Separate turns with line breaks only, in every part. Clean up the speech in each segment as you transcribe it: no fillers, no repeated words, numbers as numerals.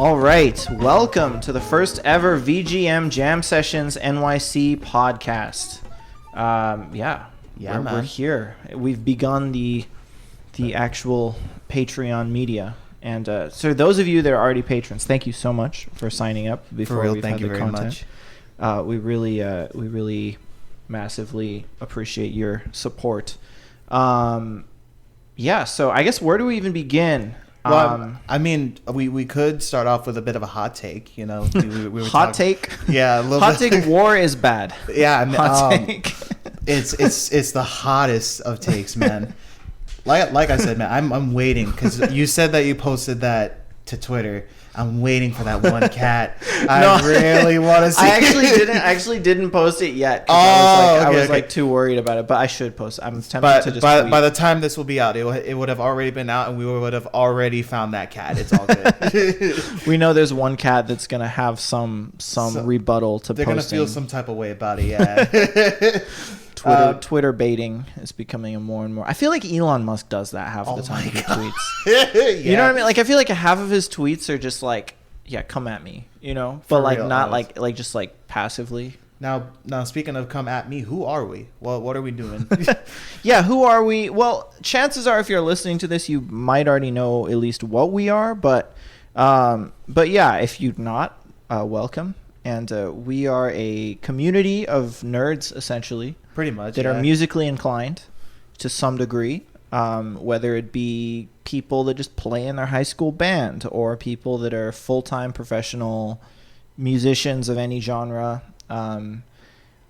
All right, welcome to the first ever VGM Jam Sessions NYC podcast. We're here. We've begun the actual Patreon media, and so those of you that are already patrons, thank you so much for signing up before we've had the content. We really massively appreciate your support. So I guess where do we even begin?
Well, I mean, we could start off with a bit of a hot take, you know. We were
hot take?
Yeah, a little
hot
bit.
Take war is bad.
Yeah, I mean,
hot take.
It's the hottest of takes, man. Like I said, man, I'm waiting because you said that you posted that to Twitter. I'm waiting for that one cat. I really want to see.
I actually didn't post it yet. I was too worried about it, but I should post. I'm tempted to just tweet.
By the time this will be out, it would have already been out, and we would have already found that cat. It's all good.
We know there's one cat that's gonna have some rebuttal to
they're
posting.
They're gonna feel some type of way about it. Yeah.
Twitter baiting is becoming a more and more. I feel like Elon Musk does that half of the time he tweets.
Yeah.
You know what I mean? Like I feel like half of his tweets are just like, yeah, come at me, you know, but like not like just like passively.
Now speaking of come at me, who are we? Well, what are we doing?
Yeah, who are we? Well, chances are if you're listening to this, you might already know at least what we are, but yeah, if you're not, welcome. And we are a community of nerds, essentially.
Pretty much.
That are musically inclined to some degree, whether it be people that just play in their high school band or people that are full-time professional musicians of any genre.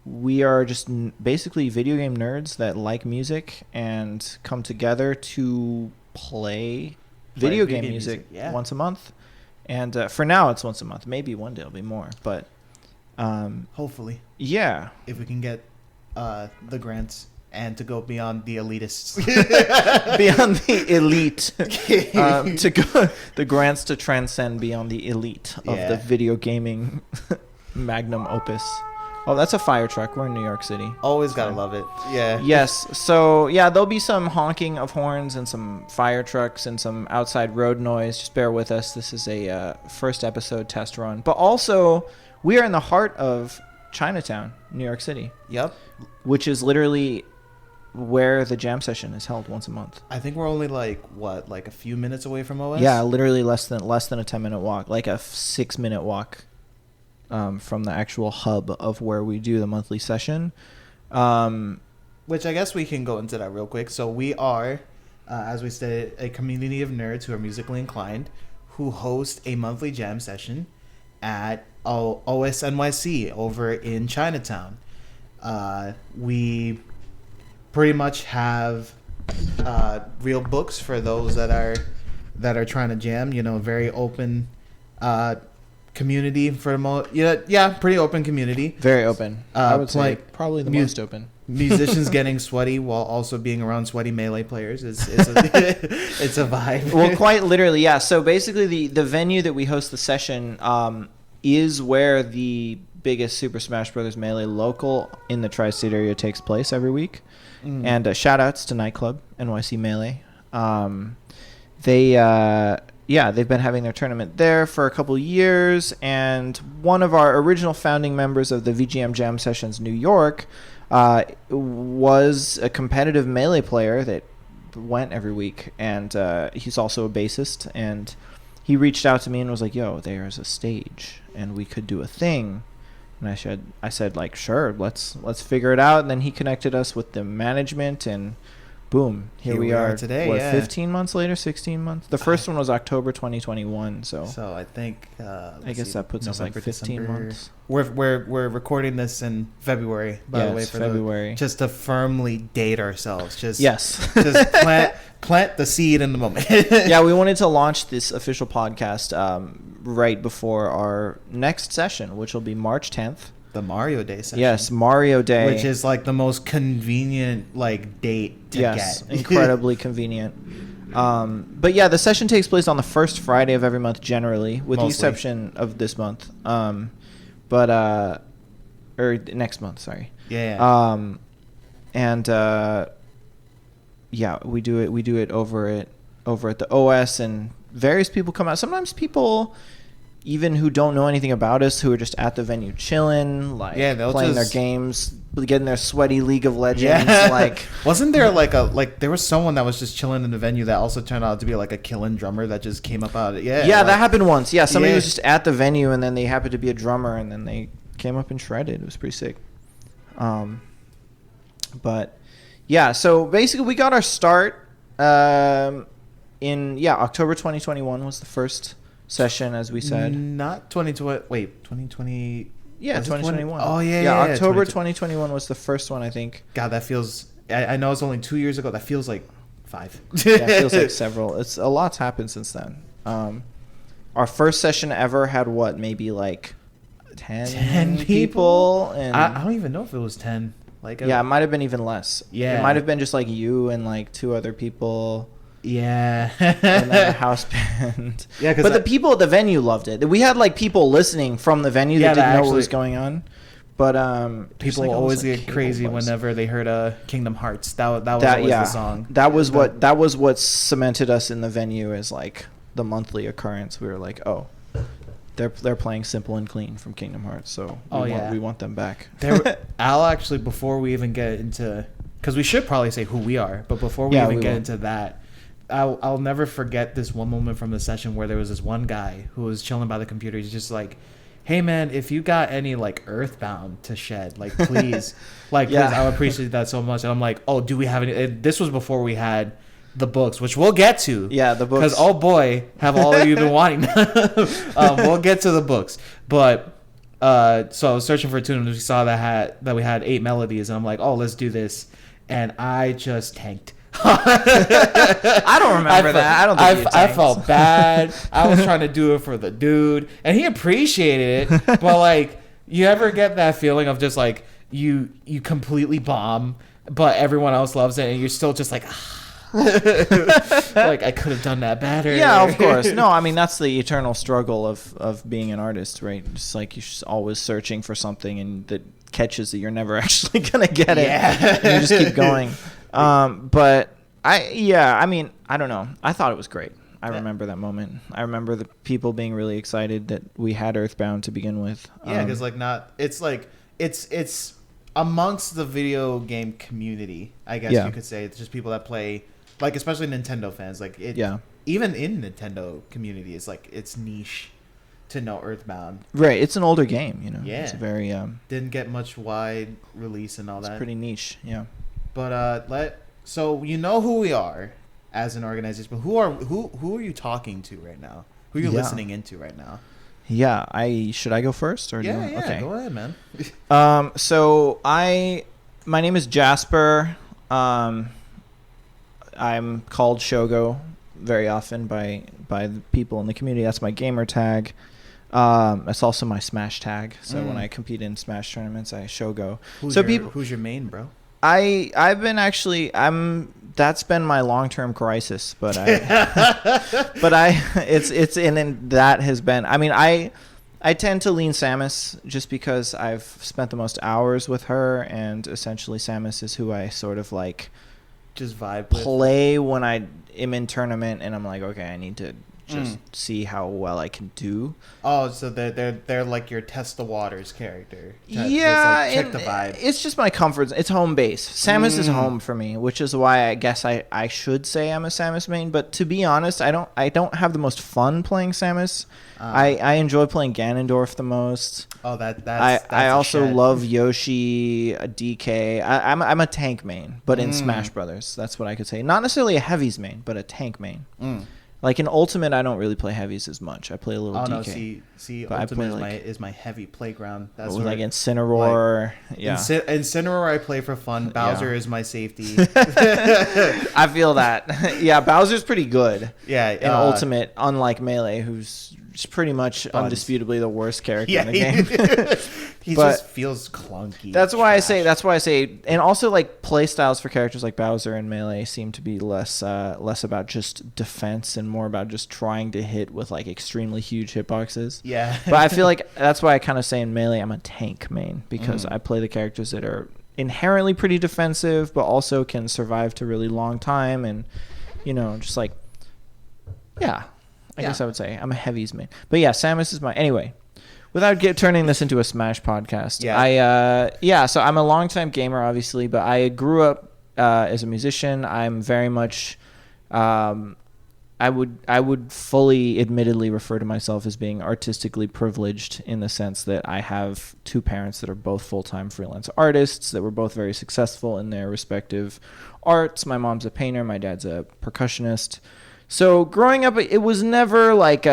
We are just basically video game nerds that like music and come together to play video game music once a month. And for now, it's once a month. Maybe one day it'll be more, but
hopefully,
yeah.
If we can get the grants and to go beyond the elitists,
beyond the elite, to go the grants to transcend beyond the elite of the video gaming magnum opus. Oh, that's a fire truck. We're in New York City.
Always gotta love it. Yeah.
Yes. So yeah, there'll be some honking of horns and some fire trucks and some outside road noise. Just bear with us. This is a first episode test run. But also, we are in the heart of Chinatown, New York City.
Yep.
Which is literally where the jam session is held once a month.
I think we're only like a few minutes away from OS.
Yeah, literally less than a 10-minute walk, like a 6-minute walk. From the actual hub of where we do the monthly session.
Which I guess we can go into that real quick. So we are, as we said, a community of nerds who are musically inclined who host a monthly jam session at OS NYC over in Chinatown. We pretty much have real books for those that are trying to jam, you know, very open community for pretty open community.
Very open. I would say probably the most open.
Musicians getting sweaty while also being around sweaty Melee players it's a vibe.
Well, quite literally, yeah. So basically, the venue that we host the session is where the biggest Super Smash Bros. Melee local in the tri-state area takes place every week. And shout outs to Nightclub NYC Melee. They've been having their tournament there for a couple years, and one of our original founding members of the VGM Jam Sessions New York was a competitive Melee player that went every week, and he's also a bassist, and he reached out to me and was like, yo, there's a stage, and we could do a thing. And I said, like, sure, let's figure it out, and then he connected us with the management, and boom, here we are today. 15 months later, 16 months. The first one was October 2021. So
I think
I guess that puts November, us like 15 December. Months.
We're recording this in February. By the way, for
February.
Just to firmly date ourselves. Just plant the seed in the moment.
Yeah, we wanted to launch this official podcast right before our next session, which will be March 10th.
The Mario Day session.
Yes, Mario Day.
Which is like the most convenient date to get. Yes,
incredibly convenient. But yeah, the session takes place on the first Friday of every month generally, with the exception of this month. Or next month, sorry.
Yeah.
We do it over at the OS, and various people come out. Sometimes people even who don't know anything about us, who are just at the venue chilling, like playing their games, getting their sweaty League of Legends. Like,
wasn't there there was someone that was just chilling in the venue that also turned out to be like a killing drummer that just came up out of it.
Yeah, that happened once. Yeah, somebody was just at the venue and then they happened to be a drummer and then they came up and shredded. It was pretty sick. But yeah, so basically we got our start October 2021 was the first session, as we said.
Not 2020. Wait, 2020.
Yeah, 2021.
Oh, yeah.
October 2021 was the first one, I think.
God, that feels... I know it's only 2 years ago. That feels like 5.
Yeah, it feels like several. It's a lot's happened since then. Our first session ever had what? Maybe like 10 people? And
I don't even know if it was 10.
It might have been even less.
Yeah.
It might have been just like you and like 2 other people.
Yeah.
And then a house band.
Yeah,
but the people at the venue loved it. We had like people listening from the venue that didn't know what was going on. But
people always get crazy whenever they heard Kingdom Hearts. That was always the song.
That was what cemented us in the venue as like the monthly occurrence. We were like, oh, they're playing Simple and Clean from Kingdom Hearts, so we want them back.
I'll actually, before we even get into, because we should probably say who we are, but before we get into that, I'll never forget this one moment from the session where there was this one guy who was chilling by the computer. He's just like, hey man, if you got any like Earthbound to shed, like please, please, I would appreciate that so much. And I'm like, oh, do we have any? And this was before we had the books, which we'll get to.
Yeah, the books.
Because oh boy, have all of you been wanting. We'll get to the books, but so I was searching for a tune and we saw that we had 8 melodies, and I'm like, oh, let's do this, and I just tanked.
I don't remember that. I don't think
I felt bad. I was trying to do it for the dude, and he appreciated it. But like, you ever get that feeling of just like you completely bomb, but everyone else loves it, and you're still just like, like I could have done that better.
Yeah, of course. No, I mean that's the eternal struggle of being an artist, right? It's like you're just always searching for something and that catches that you're never actually gonna get it.
Yeah,
and you just keep going. But I mean, I don't know. I thought it was great. I remember that moment. I remember the people being really excited that we had Earthbound to begin with.
Yeah, because it's amongst the video game community, I guess you could say. It's just people that play, like, especially Nintendo fans. Like, even in Nintendo community, it's like it's niche to know Earthbound.
Right, it's an older game, you know.
Yeah,
it's very
didn't get much wide release and all that.
It's pretty niche, yeah.
But so you know who we are as an organization, but who are you talking to right now? Who are you listening into right now?
Yeah, should I go first or
okay, go ahead, man.
So my name is Jasper. I'm called Shogo very often by the people in the community. That's my gamer tag. That's also my Smash tag. So when I compete in Smash tournaments, I Shogo.
Who's your main, bro?
That's been my long-term crisis, but that has been, I mean, I tend to lean Samus just because I've spent the most hours with her, and essentially Samus is who I sort of like
just vibe
play when I am in tournament, and I'm like, okay, I need to just see how well I can do.
Oh, so they're like your test the waters character.
Check
the vibe.
It's just my comfort. It's home base. Samus is home for me, which is why I guess I should say I'm a Samus main. But to be honest, I don't have the most fun playing Samus. I enjoy playing Ganondorf the most.
Oh, that's
I also love Yoshi, DK. I'm a tank main, but in Smash Brothers, that's what I could say. Not necessarily a heavies main, but a tank main. Like in Ultimate, I don't really play heavies as much. I play a little DK.
No, see, Ultimate is my heavy playground. That's
like Incineroar.
Incineroar I play for fun. Bowser is my safety.
I feel that. Yeah, Bowser's pretty good.
Yeah,
in Ultimate, unlike Melee, who's pretty much undisputably the worst character in the game.
He just feels clunky.
That's why I say, and also like play styles for characters like Bowser and Melee seem to be less about just defense and more about just trying to hit with like extremely huge hitboxes.
Yeah.
But I feel like that's why I kind of say in Melee I'm a tank main, because I play the characters that are inherently pretty defensive but also can survive to really long time, and just like I guess I would say I'm a heavies man. But yeah, Samus is my anyway. Without turning this into a Smash podcast, so I'm a longtime gamer, obviously, but I grew up as a musician. I'm very much, I would fully, admittedly, refer to myself as being artistically privileged in the sense that I have two parents that are both full-time freelance artists that were both very successful in their respective arts. My mom's a painter, my dad's a percussionist. So growing up, it was never like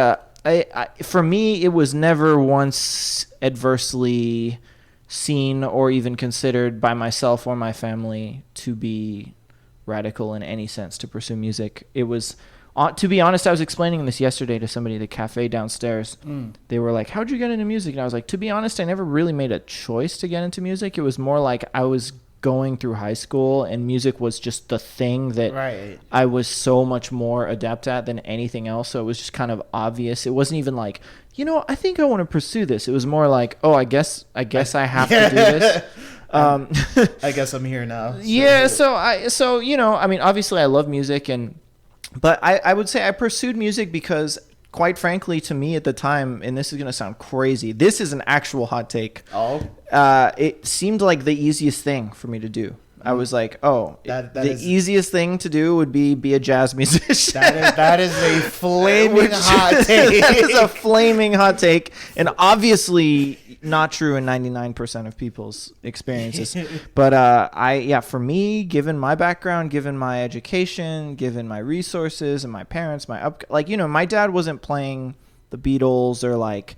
for me, it was never once adversely seen or even considered by myself or my family to be radical in any sense to pursue music. It was, to be honest, I was explaining this yesterday to somebody at the cafe downstairs. They were like, how'd you get into music? And I was like, to be honest, I never really made a choice to get into music. It was more like I was going through high school and music was just the thing that I was so much more adept at than anything else. So it was just kind of obvious. It wasn't even like, I think I want to pursue this. It was more like, oh, I guess I have to do this.
I guess I'm here now.
So. I mean, obviously I love music but I would say I pursued music because, quite frankly, to me at the time, and this is going to sound crazy, this is an actual hot take. It seemed like the easiest thing for me to do. I was like, the easiest thing to do would be a jazz musician.
That is a flaming hot take.
That is a flaming hot take, and obviously not true in 99% of people's experiences. But for me, given my background, given my education, given my resources and my parents, my dad wasn't playing the Beatles or like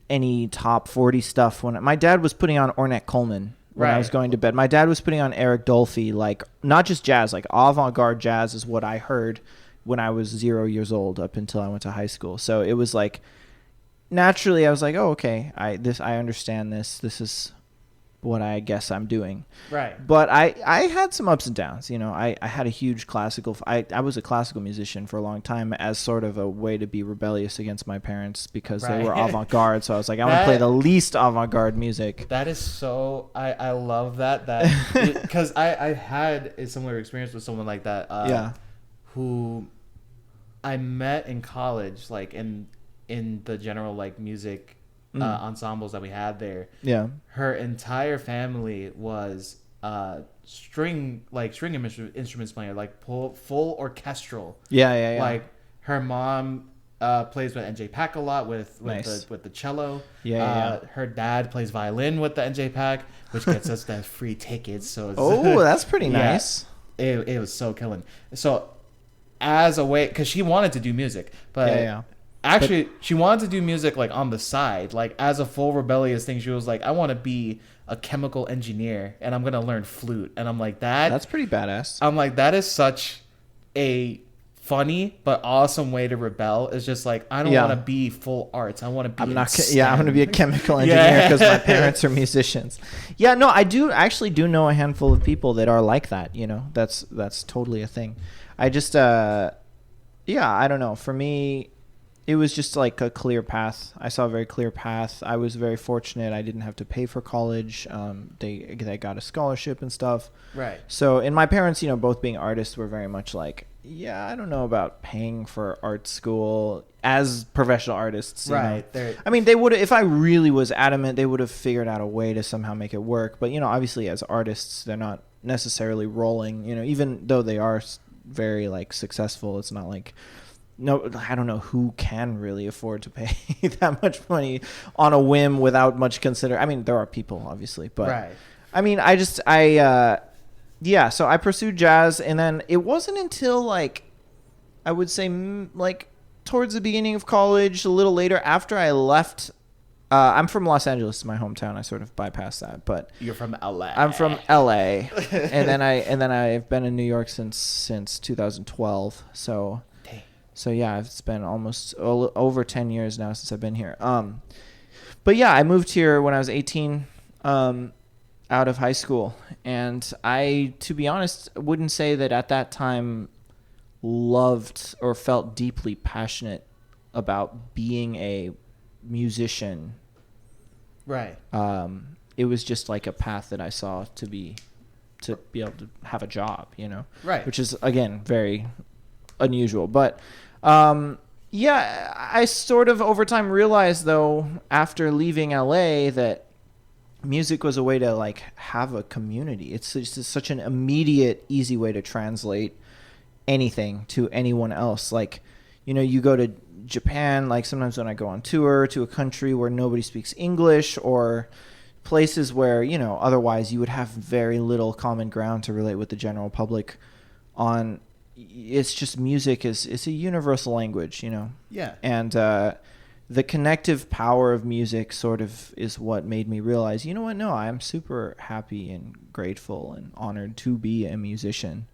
any top 40 stuff. When my dad was putting on Ornette Coleman when I was going to bed. My dad was putting on Eric Dolphy, like not just jazz, like avant-garde jazz is what I heard when I was 0 years old up until I went to high school. So it was like, naturally I was like, oh, okay, I understand this. This is what I guess I'm doing.
Right.
But I had some ups and downs. I had a huge classical. I was a classical musician for a long time as sort of a way to be rebellious against my parents because they were avant-garde. So I was like, I want to play the least avant-garde music.
That is so. I love that because I had a similar experience with someone like that. Who I met in college, like in the general like music ensembles that we had there. Yeah. Her entire family was string instruments player, like full orchestral. Yeah. Like her mom plays with NJ Pack a lot with the cello. Her dad plays violin with the NJ Pack, which gets us the free tickets. So
that's pretty nice.
It was so killing. So as a way, because she wanted to do music, but actually, she wanted to do music like on the side, like as a full rebellious thing. She was like, I want to be a chemical engineer and I'm going to learn flute. And I'm like, that's pretty
badass.
I'm like, that is such a funny but awesome way to rebel. It's just like, I don't want to be full arts. I want to be
I'm going to be a chemical engineer because my parents are musicians. Yeah, no, I actually do know a handful of people that are like that. That's totally a thing. I just, I don't know. For me, it was just like a clear path. I saw a very clear path. I was very fortunate. I didn't have to pay for college. They got a scholarship and stuff. Right. So, and my parents, both being artists, were very much like, I don't know about paying for art school as professional artists. Right. I mean, they would, if I really was adamant, they would have figured out a way to somehow make it work. But, obviously as artists, they're not necessarily rolling, even though they are very like successful. It's not like, no, I don't know who can really afford to pay that much money on a whim without much I mean, there are people obviously, but I mean, so I pursued jazz, and then it wasn't until like, I would say like towards the beginning of college, a little later after I left. I'm from Los Angeles, my hometown. I sort of bypassed that, but
you're from LA.
I'm from LA, and then I've been in New York since 2012. So yeah, it's been almost over 10 years now since I've been here. But yeah, I moved here when I was 18, out of high school, and I, to be honest, wouldn't say that at that time loved or felt deeply passionate about being a musician. Right. It was just like a path that I saw to be able to have a job, Right. Which is, again, very unusual. But Yeah, I sort of over time realized though after leaving LA that music was a way to like have a community. It's just such an immediate, easy way to translate anything to anyone else. Like, you know, you go to Japan, like sometimes when I go on tour to a country where nobody speaks English, or places where, you know, otherwise you would have very little common ground to relate with the general public on. It's just music it's a universal language, you know.
Yeah.
And the connective power of music sort of is what made me realize, you know what, no, I'm super happy and grateful and honored to be a musician.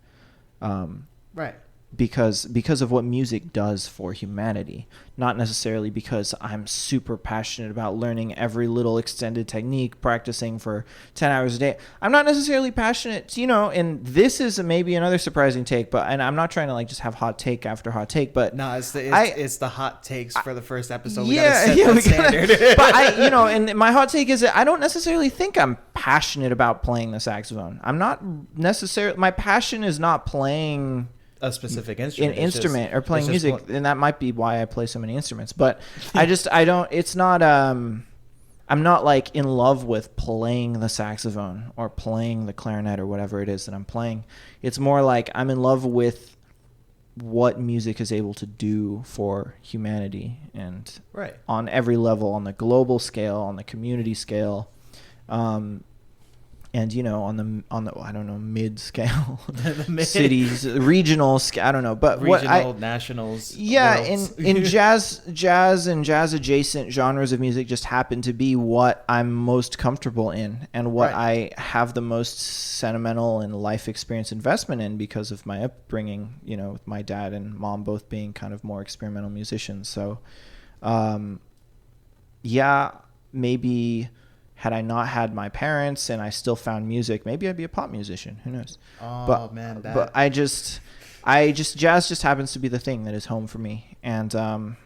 Right.
Because of what music does for humanity, not necessarily because I'm super passionate about learning every little extended technique, practicing for 10 hours a day. I'm not necessarily passionate, you know, and this is maybe another surprising take, and I'm not trying to like just have hot take after hot take, but
no, it's the hot takes for the first episode. We
yeah,
gotta set that standard.
But you know, and my hot take is that I don't necessarily think I'm passionate about playing the saxophone. I'm not necessarily, my passion is not playing
a specific instrument,
or playing music, and that might be why I play so many instruments. But I don't. It's not. I'm not like in love with playing the saxophone or playing the clarinet or whatever it is that I'm playing. It's more like I'm in love with what music is able to do for humanity, and
right
on every level, on the global scale, on the community scale. And you know, on the I don't know, mid scale, cities, regional scale, I don't know, but
regional, nationals,
yeah,
worlds.
in jazz and jazz adjacent genres of music just happen to be what I'm most comfortable in, and what I have the most sentimental and life experience investment in because of my upbringing. You know, with my dad and mom both being kind of more experimental musicians. So, yeah, maybe. Had I not had my parents and I still found music, maybe I'd be a pop musician. Who knows?
Oh,
but,
man.
But I just jazz just happens to be the thing that is home for me. And that's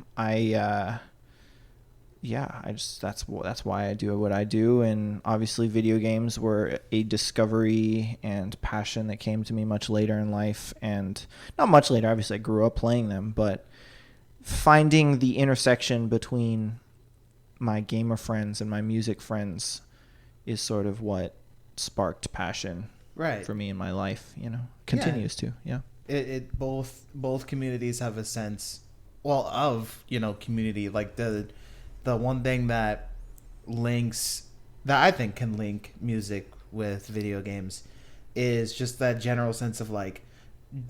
why I do what I do. And obviously video games were a discovery and passion that came to me much later in life. And not much later, obviously I grew up playing them, but finding the intersection between my gamer friends and my music friends is sort of what sparked passion for me in my life, you know, continues to.
It both communities have a sense of, you know, community. Like the one thing that I think can link music with video games is just that general sense of like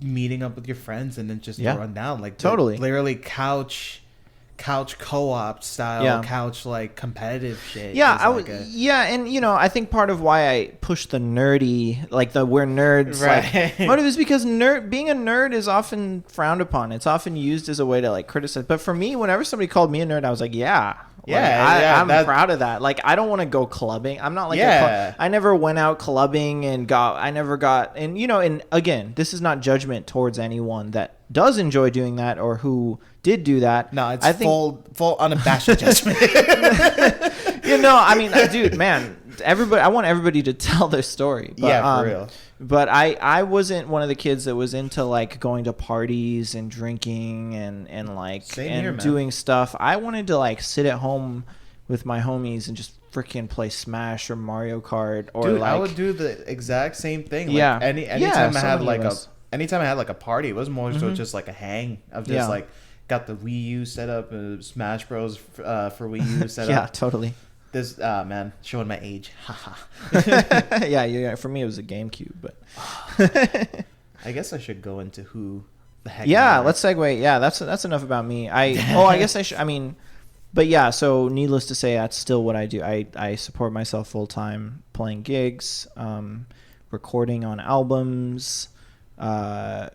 meeting up with your friends and then just run down, like
totally
literally couch co-op style, couch like competitive shit.
And you know, I think part of why I push the nerdy, like the we're nerds, like, motive is because being a nerd is often frowned upon. It's often used as a way to like criticize. But for me, whenever somebody called me a nerd, I was like, I'm proud of that. Like, I don't want to go clubbing. I'm not like I never went out clubbing and you know, and again, this is not judgment towards anyone that does enjoy doing that or who did do that.
No, it's full unabashed judgment.
You know, I mean, dude, man, I want everybody to tell their story. But,
for real.
But I wasn't one of the kids that was into like going to parties and drinking and like doing stuff. I wanted to like sit at home with my homies and just freaking play Smash or Mario Kart or
dude,
like
I would do the exact same thing. Like anytime I had like a party, it was more so just like a hang of just like got the Wii U set up, Smash Bros for Wii U set up.
Yeah, totally.
This man, showing my age.
Yeah. For me, it was a GameCube, but
I guess I should go into who the heck.
Yeah, let's segue. Yeah, that's enough about me. I guess I should. I mean, but yeah. So needless to say, that's still what I do. I support myself full time, playing gigs, recording on albums, and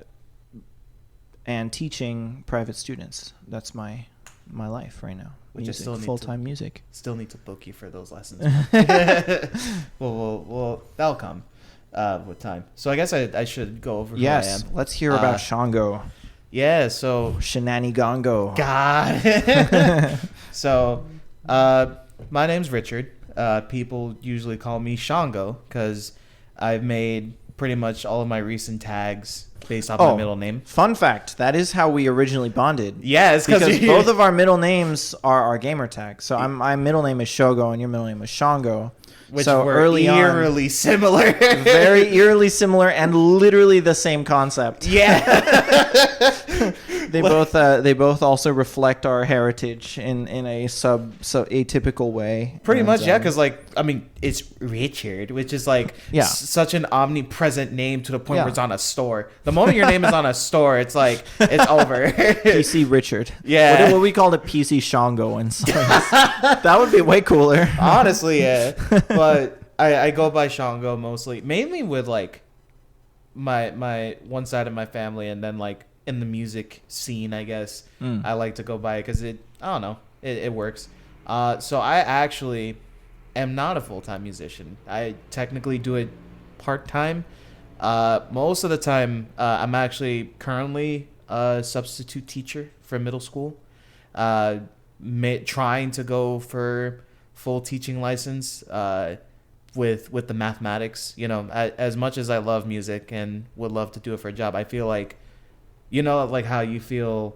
teaching private students. That's my life right now.
Which
music,
I still need
full-time music.
Still need to book you for those lessons. well, that'll come with time. So I guess I should go over who I am.
Let's hear about Shango.
Yeah, so
Shenanigongo.
God. So my name's Richard. People usually call me Shango because I've made pretty much all of my recent tags based off my middle name.
Fun fact, that is how we originally bonded.
Yeah, it's
because both of our middle names are our gamer tags. So my middle name is Shogo and your middle name is Shango.
Which were eerily similar.
Very eerily similar and literally the same concept.
Yeah.
They both also reflect our heritage in a atypical way.
Pretty much, yeah, because it's Richard, which is such an omnipresent name to the point where it's on a store. The moment your name is on a store, it's it's over.
PC Richard.
Yeah.
What we called it, PC Shango and that would be way cooler.
Honestly, yeah. But I go by Shango mostly, mainly with my one side of my family, and then in the music scene, I guess I like to go by it because it works. So I actually am not a full-time musician. I technically do it part-time. Most of the time, I'm actually currently a substitute teacher for middle school, trying to go for full teaching license with the mathematics. As much as I love music and would love to do it for a job, I feel like how you feel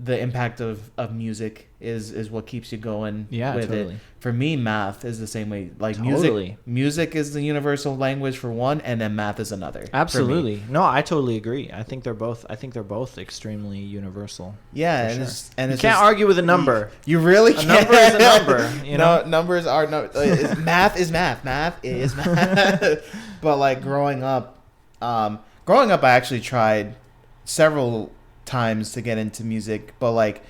the impact of music is what keeps you going with
totally.
it. For me, math is the same way.
Totally.
Music is the universal language for one, and then math is another.
Absolutely. No, I totally agree. I think they're both extremely universal.
Yeah,
sure.
and
you can't argue with a number.
You really can't.
A number is a number.
No, numbers are no. Math is math. Math is math. But growing up, I actually tried several times to get into music, but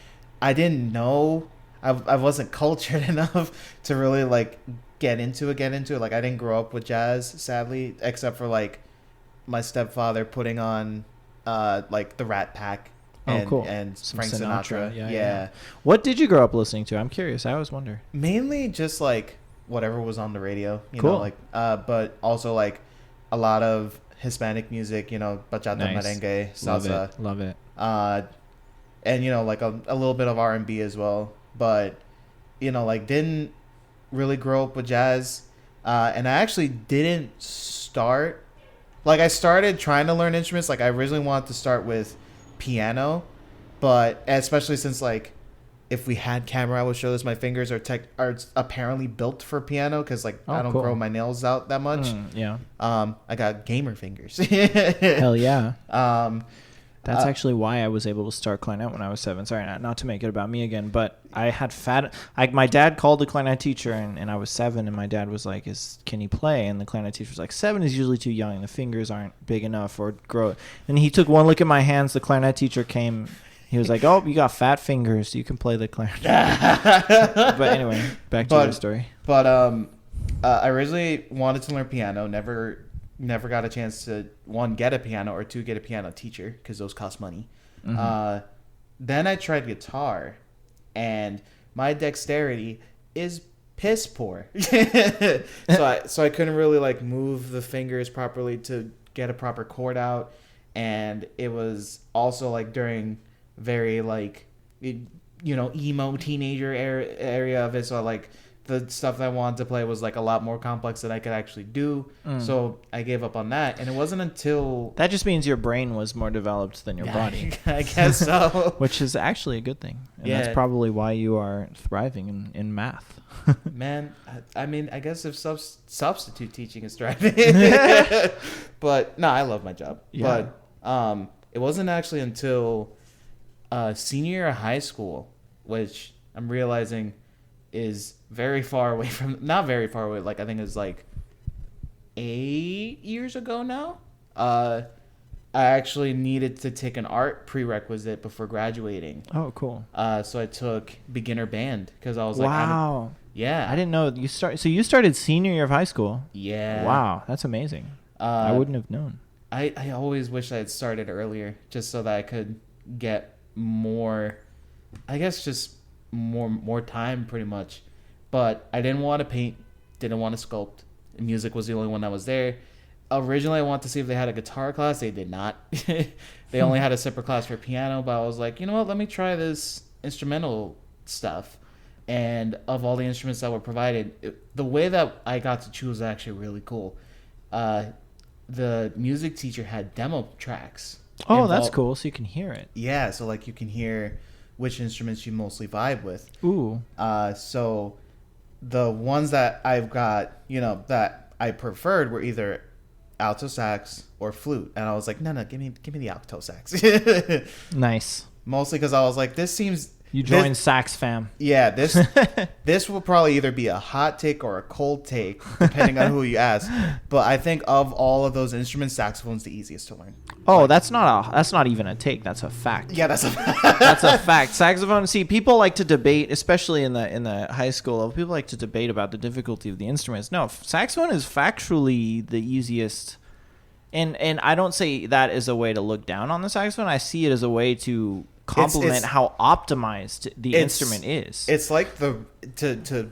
I didn't know. I wasn't cultured enough to really get into it. I didn't grow up with jazz, sadly, except for my stepfather putting on the Rat Pack and Frank Sinatra. Yeah.
What did you grow up listening to? I'm curious. I always wonder.
Mainly just whatever was on the radio, you
cool.
know, but also a lot of Hispanic music, bachata,
nice.
Merengue, salsa.
Love it.
And a little bit of R&B as well, but didn't really grow up with jazz, and I actually didn't start. I started trying to learn instruments. I originally wanted to start with piano, but especially since if we had camera, I would show this. My fingers are apparently built for piano because I don't grow my nails out that much.
Yeah.
I got gamer fingers.
Hell yeah. That's actually why I was able to start clarinet when I was 7. Sorry, not to make it about me again, but I had my dad called the clarinet teacher, and I was 7, and my dad was like, can you play? And the clarinet teacher was like, 7 is usually too young. The fingers aren't big enough or grow. And he took one look at my hands. The clarinet teacher came. He was like, oh, you got fat fingers. You can play the clarinet. But anyway, back to your story.
But I originally wanted to learn piano. Never got a chance to, 1, get a piano, or 2, get a piano teacher because those cost money. Mm-hmm. Then I tried guitar, and my dexterity is piss poor. so I couldn't really move the fingers properly to get a proper chord out, and it was also during very emo teenager area of it, so the stuff that I wanted to play was a lot more complex than I could actually do. So I gave up on that, and it wasn't until
that just means your brain was more developed than your body.
I guess so.
Which is actually a good thing, and that's probably why you are thriving in math.
Man, I mean, I guess if substitute teaching is thriving, but no, I love my job.
Yeah.
But it wasn't actually until senior year of high school, which I'm realizing is very far away from, not very far away, I think it's 8 years ago now. I actually needed to take an art prerequisite before graduating.
Oh, cool.
So I took beginner band because I was
wow.
Yeah.
I didn't know so you started senior year of high school.
Yeah.
Wow, that's amazing. I wouldn't have known.
I always wish I had started earlier just so that I could get more, I guess just more time pretty much. But I didn't want to paint, didn't want to sculpt. Music was the only one that was there. Originally I wanted to see if they had a guitar class. They did not. They only had a separate class for piano, but I was like, you know what, let me try this instrumental stuff. And of all the instruments that were provided, the way that I got to choose was actually really cool. the music teacher had demo tracks.
Oh, that's cool. So you can hear it.
Yeah, so like you can hear which instruments you mostly vibe with.
Ooh.
So the ones that I've got, that I preferred were either alto sax or flute, and I was like, no, give me the alto sax.
Nice.
Mostly because I was like, this seems.
You joined sax fam.
Yeah, this will probably either be a hot take or a cold take, depending on who you ask. But I think of all of those instruments, saxophone's the easiest to learn.
Oh, that's not even a take. That's a fact.
Yeah, that's a fact.
That's a fact. Saxophone. See, people like to debate, especially in the high school level. People like to debate about the difficulty of the instruments. No, saxophone is factually the easiest. And I don't say that as a way to look down on the saxophone. I see it as a way to complement how optimized the instrument is.
It's like to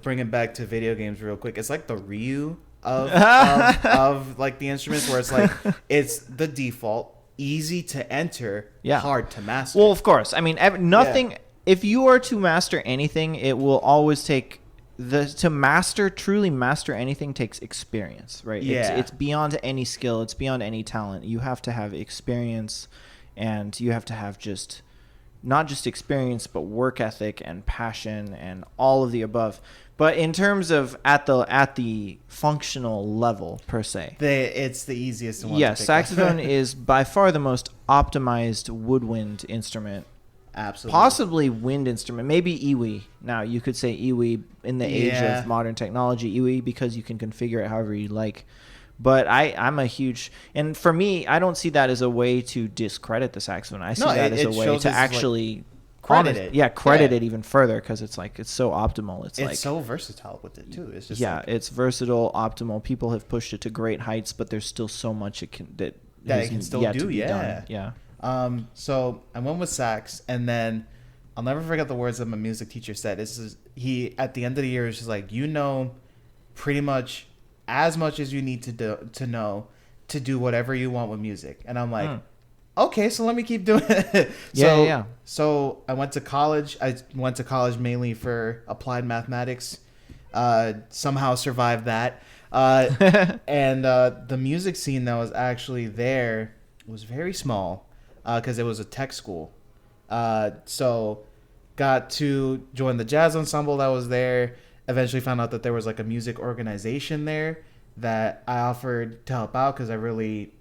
bring it back to video games real quick. It's like the Ryu of like the instruments, where it's like it's the default, easy to enter, hard to master.
Well, of course. I mean, nothing. Yeah. If you are to master anything, it will always take truly master anything takes experience, right?
Yeah.
It's beyond any skill. It's beyond any talent. You have to have experience, and you have to have not just experience, but work ethic and passion and all of the above. But in terms of at the functional level per se,
it's the easiest one.
Yes, saxophone is by far the most optimized woodwind instrument.
Absolutely.
Possibly wind instrument, maybe iwi. Now you could say iwi in the age of modern technology, iwi, because you can configure it however you like. But I'm a huge, and for me, I don't see that as a way to discredit the saxophone. I see that as a way to actually
credit it.
Yeah, credit it even further, because it's so optimal. It's
so versatile with it too. It's just
it's versatile, optimal. People have pushed it to great heights, but there's still so much it can still do. Yeah.
So I went with sax, and then I'll never forget the words that my music teacher said. He at the end of the year was just like, pretty much as much as you need to know to do whatever you want with music. And I'm like, okay, so let me keep doing it. So I went to college. I went to college mainly for applied mathematics. Somehow survived that. And the music scene that was actually there was very small because it was a tech school. So got to join the jazz ensemble that was there. Eventually found out that there was like a music organization there that I offered to help out, because I really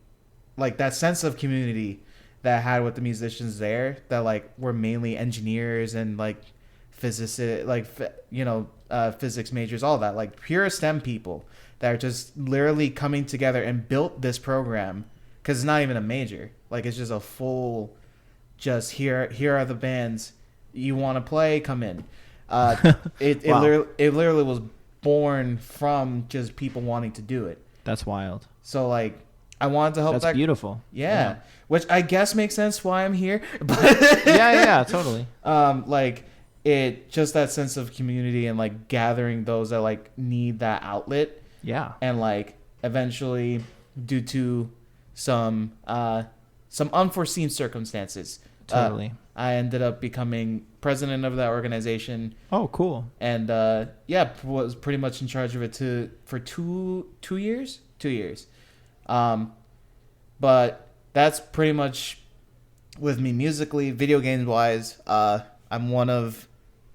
like that sense of community that I had with the musicians there, that like were mainly engineers and like physicists, like physics majors, all that, like pure STEM people that are just literally coming together and built this program, because it's not even a major, like it's just a full, just here are the bands you want to play, come in. It literally was born from just people wanting to do it.
That's wild.
So like I wanted to help.
That's beautiful.
Yeah, which I guess makes sense why I'm here. But
yeah, totally.
Like it just that sense of community and like gathering those that like need that outlet.
Yeah.
And like eventually, due to some unforeseen circumstances,
totally,
I ended up becoming president of that organization.
Oh, cool.
And was pretty much in charge of it for 2 years. 2 years. But that's pretty much with me musically. Video games wise, I'm one of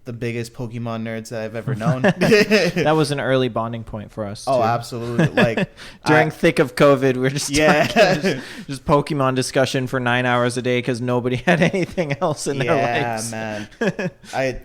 the biggest Pokemon nerds that I've ever known.
That was an early bonding point for us.
Oh, absolutely! Like
during thick of COVID, we're just just Pokemon discussion for 9 hours a day because nobody had anything else in their lives.
Yeah, man.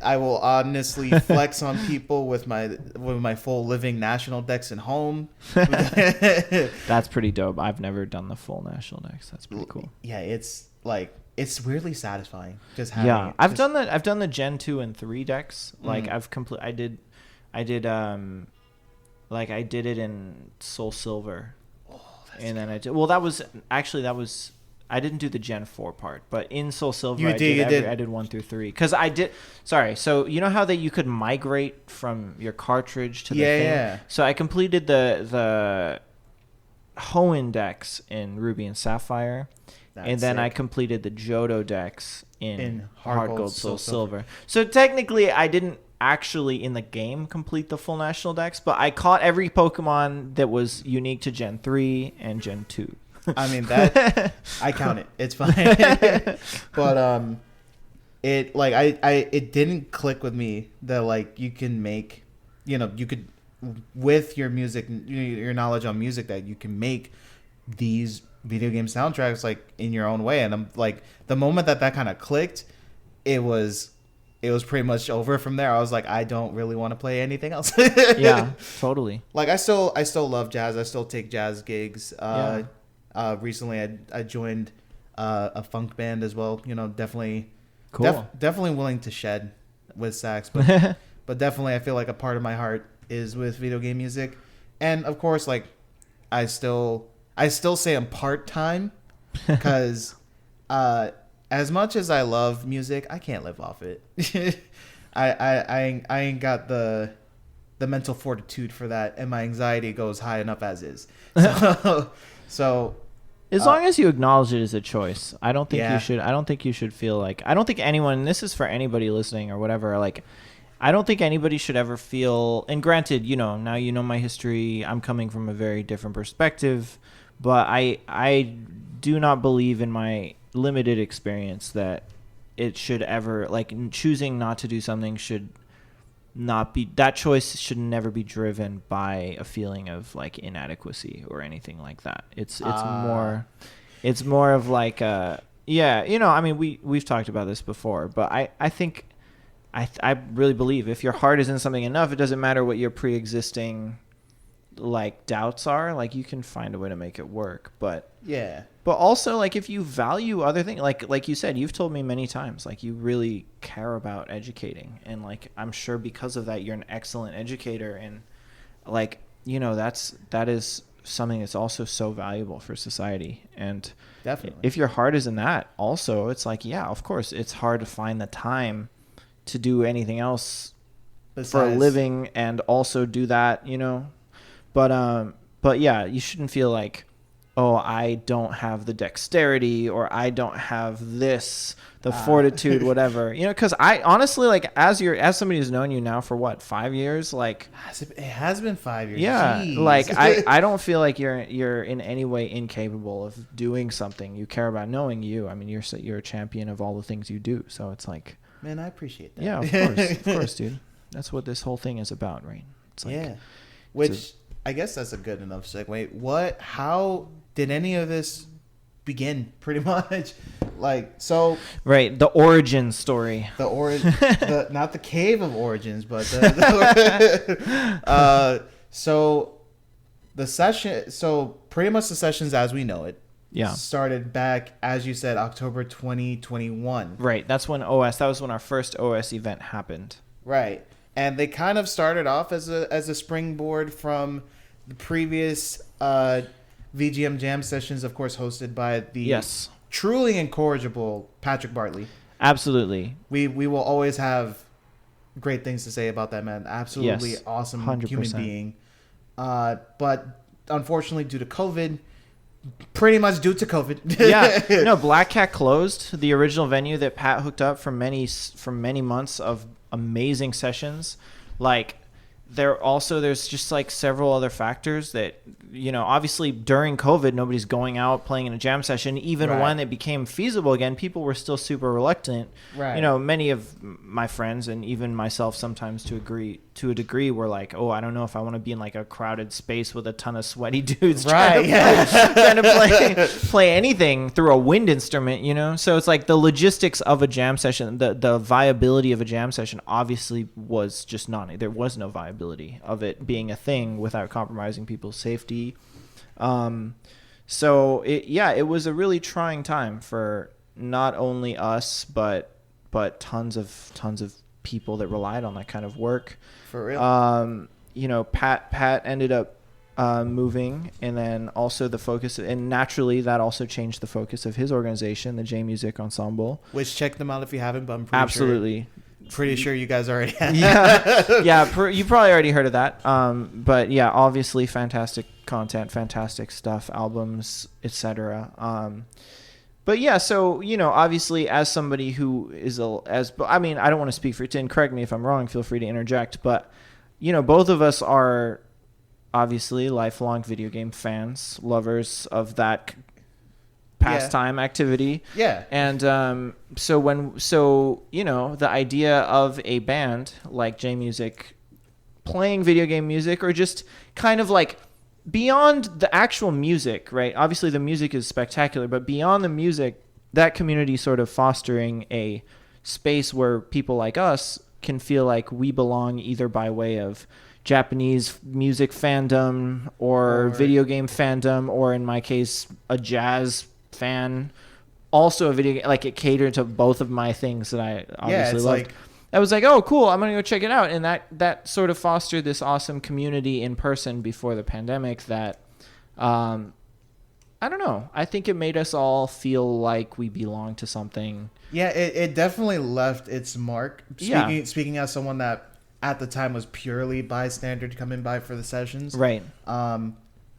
I will honestly flex on people with my full living national decks at home.
That's pretty dope. I've never done the full national decks. That's pretty cool.
Yeah, it's like. It's weirdly satisfying just having it.
I've done the Gen 2 and 3 decks. Like I did it in Soul Silver.
Oh,
and then I didn't do the Gen 4 part, but in Soul Silver I did 1 through 3 cuz so you know how that you could migrate from your cartridge to the thing?
Yeah.
So I completed the Hoenn decks in Ruby and Sapphire. And then I completed the Johto decks in Heart Gold, Soul Silver. So technically, I didn't actually in the game complete the full national decks, but I caught every Pokemon that was unique to Gen 3 and Gen 2.
I mean, that I count it. It's fine. But it like I it didn't click with me that like you can make, you know, you could with your music, your knowledge on music, that you can make these video game soundtracks like in your own way. And I'm like, the moment that kind of clicked, it was pretty much over from there. I was like, I don't really want to play anything else.
Yeah, totally.
Like I still love jazz. I still take jazz gigs. Recently I joined a funk band as well. You know, definitely
Cool.
Definitely willing to shed with sax, but but definitely I feel like a part of my heart is with video game music. And of course, like I still say I'm part-time because as much as I love music, I can't live off it. I ain't got the mental fortitude for that, and my anxiety goes high enough as is. So
as long as you acknowledge it as a choice, I don't think
Yeah.
you should. I don't think you should feel like. I don't think anyone. And this is for anybody listening or whatever. Like, I don't think anybody should ever feel. And granted, you know, now you know my history. I'm coming from a very different perspective, but I do not believe in my limited experience that it should ever, like, choosing not to do something should not be, that choice should never be driven by a feeling of like inadequacy or anything like that. It's more of like yeah, you know, I mean, we've talked about this before, but I think I really believe if your heart is in something enough, it doesn't matter what your pre-existing like doubts are, like you can find a way to make it work. But
yeah.
But also, like, if you value other things, like you said, you've told me many times, like, you really care about educating. And, like, I'm sure because of that, you're an excellent educator. And, like, you know, that is something that's also so valuable for society. And
Definitely.
if your heart is in that also, it's like, yeah, of course, it's hard to find the time to do anything else for a living and also do that, you know. But yeah, you shouldn't feel like, oh, I don't have the dexterity or I don't have the fortitude, whatever. You know, because I honestly, like, as somebody who's known you now for what, 5 years, like,
it has been 5 years.
Yeah,
Jeez.
like I don't feel like you're in any way incapable of doing something you care about. Knowing you, I mean, you're a champion of all the things you do. So it's like,
man, I appreciate that.
Yeah, of course, dude. That's what this whole thing is about, right? It's like,
yeah, which I guess that's a good enough segue. How did any of this begin? Pretty much, like, so.
Right, the origin story.
The not the cave of origins, but so the session. So pretty much the sessions as we know it.
Yeah.
Started back, as you said, October 2021.
Right, that was when our first OS event happened.
Right, and they kind of started off as a springboard from the previous VGM Jam sessions, of course, hosted by the truly incorrigible Patrick Bartley.
Absolutely.
We will always have great things to say about that man. Absolutely awesome
100%.
Human being. But unfortunately, due to COVID,
Yeah. No, Black Cat closed, the original venue that Pat hooked up for many months of amazing sessions. Like, there's just like several other factors that, you know, obviously during COVID, nobody's going out playing in a jam session. Even when it became feasible again, people were still super reluctant.
Right.
You know, many of my friends and even myself sometimes to a degree were like, oh, I don't know if I want to be in like a crowded space with a ton of sweaty dudes trying to play anything through a wind instrument, you know? So it's like the logistics of a jam session, the viability of a jam session obviously was just there was no viability of it being a thing without compromising people's safety. So it was a really trying time for not only us, but tons of people that relied on that kind of work.
For real.
You know, Pat ended up moving, and then also the focus, and naturally that also changed the focus of his organization, the J Music Ensemble.
Which, check them out if you haven't, but I'm pretty sure you guys already have.
You probably already heard of that. But yeah, obviously fantastic content, fantastic stuff, albums, etc. But yeah, so, you know, obviously as somebody who is I mean, I don't want to speak for you, and correct me if I'm wrong, feel free to interject, but, you know, both of us are obviously lifelong video game fans, lovers of that pastime activity.
Yeah.
And so you know, the idea of a band like J Music playing video game music, or just kind of like beyond the actual music, right? Obviously the music is spectacular, but beyond the music, that community sort of fostering a space where people like us can feel like we belong, either by way of Japanese music fandom or video game fandom, or in my case, a jazz fan. Also a video game, like it catered to both of my things that I obviously loved.
Like,
I was like, oh, cool, I'm going to go check it out. And that sort of fostered this awesome community in person before the pandemic that, I don't know. I think it made us all feel like we belong to something.
Yeah, it definitely left its mark. Speaking as someone that at the time was purely bystander coming by for the sessions.
Right.
I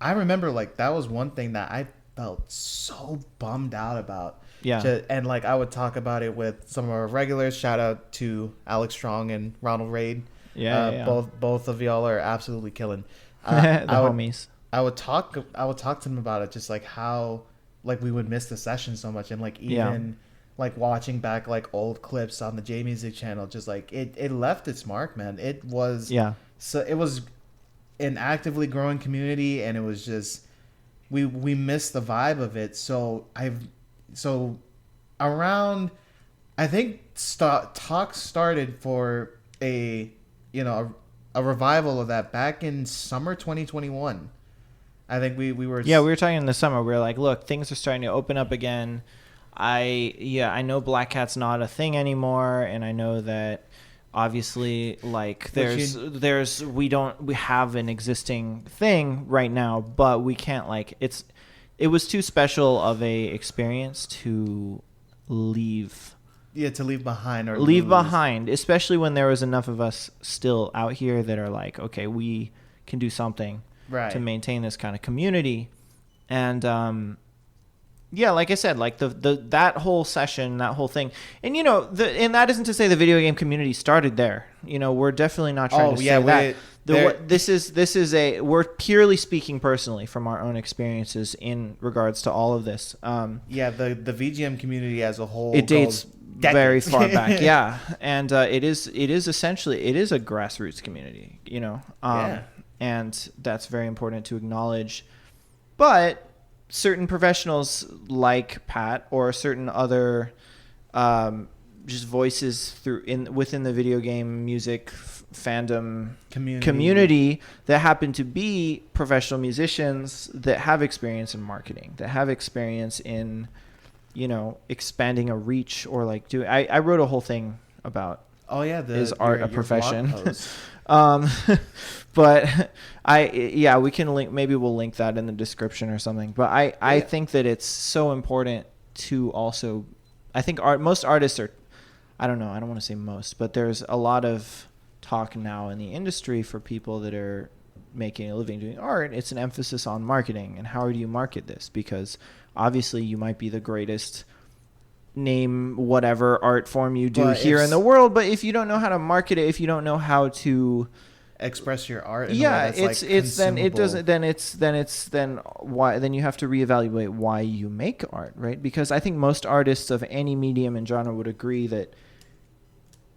remember like that was one thing that I felt so bummed out about.
Yeah.
And like I would talk about it with some of our regulars. Shout out to Alex Strong and Ronald Raid.
Yeah.
Both of y'all are absolutely killing.
Homies.
I would talk to them about it, just like how like we would miss the session so much, and like even like watching back like old clips on the J Music channel, just like it left its mark, man. It was so it was an actively growing community, and it was just we missed the vibe of it. So around I think talks started for a revival of that back in summer 2021. I think we were...
Yeah, we were talking in the summer. We were like, look, things are starting to open up again. I know Black Hat's not a thing anymore, and I know that obviously like we have an existing thing right now, but we can't like it was too special of a experience to leave.
Yeah, to leave behind or
leave behind, especially when there was enough of us still out here that are like, okay, we can do something to maintain this kind of community. And like I said, like that whole session, that whole thing, and and that isn't to say the video game community started there. We're definitely not trying to say that. This is we're purely speaking personally from our own experiences in regards to all of this. The
VGM community as a whole,
it dates very far back. And it is essentially a grassroots community, and that's very important to acknowledge. But certain professionals like Pat or certain other just voices within the video game music fandom community that happen to be professional musicians that have experience in marketing, that have experience in expanding a reach, or like I wrote a whole thing about is art a profession? But we can link, maybe we'll link that in the description or something. But I think that it's so important to also, I think most artists are, I don't want to say most, but there's a lot of talk now in the industry for people that are making a living doing art. It's an emphasis on marketing, and how do you market this? Because obviously you might be the greatest name whatever art form you do here in the world, but if you don't know how to market it, if you don't know how to
express your art then
you have to reevaluate why you make art, right? Because I think most artists of any medium and genre would agree that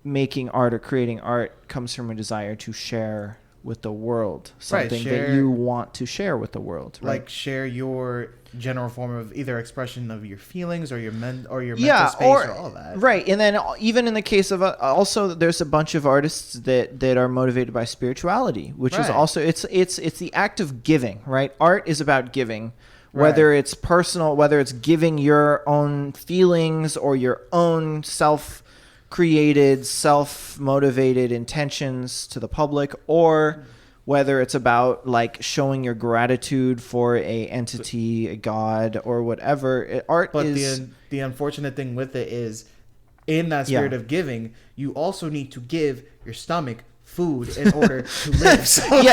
making art or creating art comes from a desire to share with the world something that you want to share with the world, right? Like
share your general form of either expression of your feelings or your mental space or all that,
right? And then even in the case of also there's a bunch of artists that are motivated by spirituality, which is also it's the act of giving, right? Art is about giving, whether it's personal, whether it's giving your own feelings or your own self-created, self-motivated intentions to the public, or whether it's about like showing your gratitude for a entity, a god, or whatever.
The unfortunate thing with it is, in that spirit of giving, you also need to give your stomach food in order to live.
Sorry.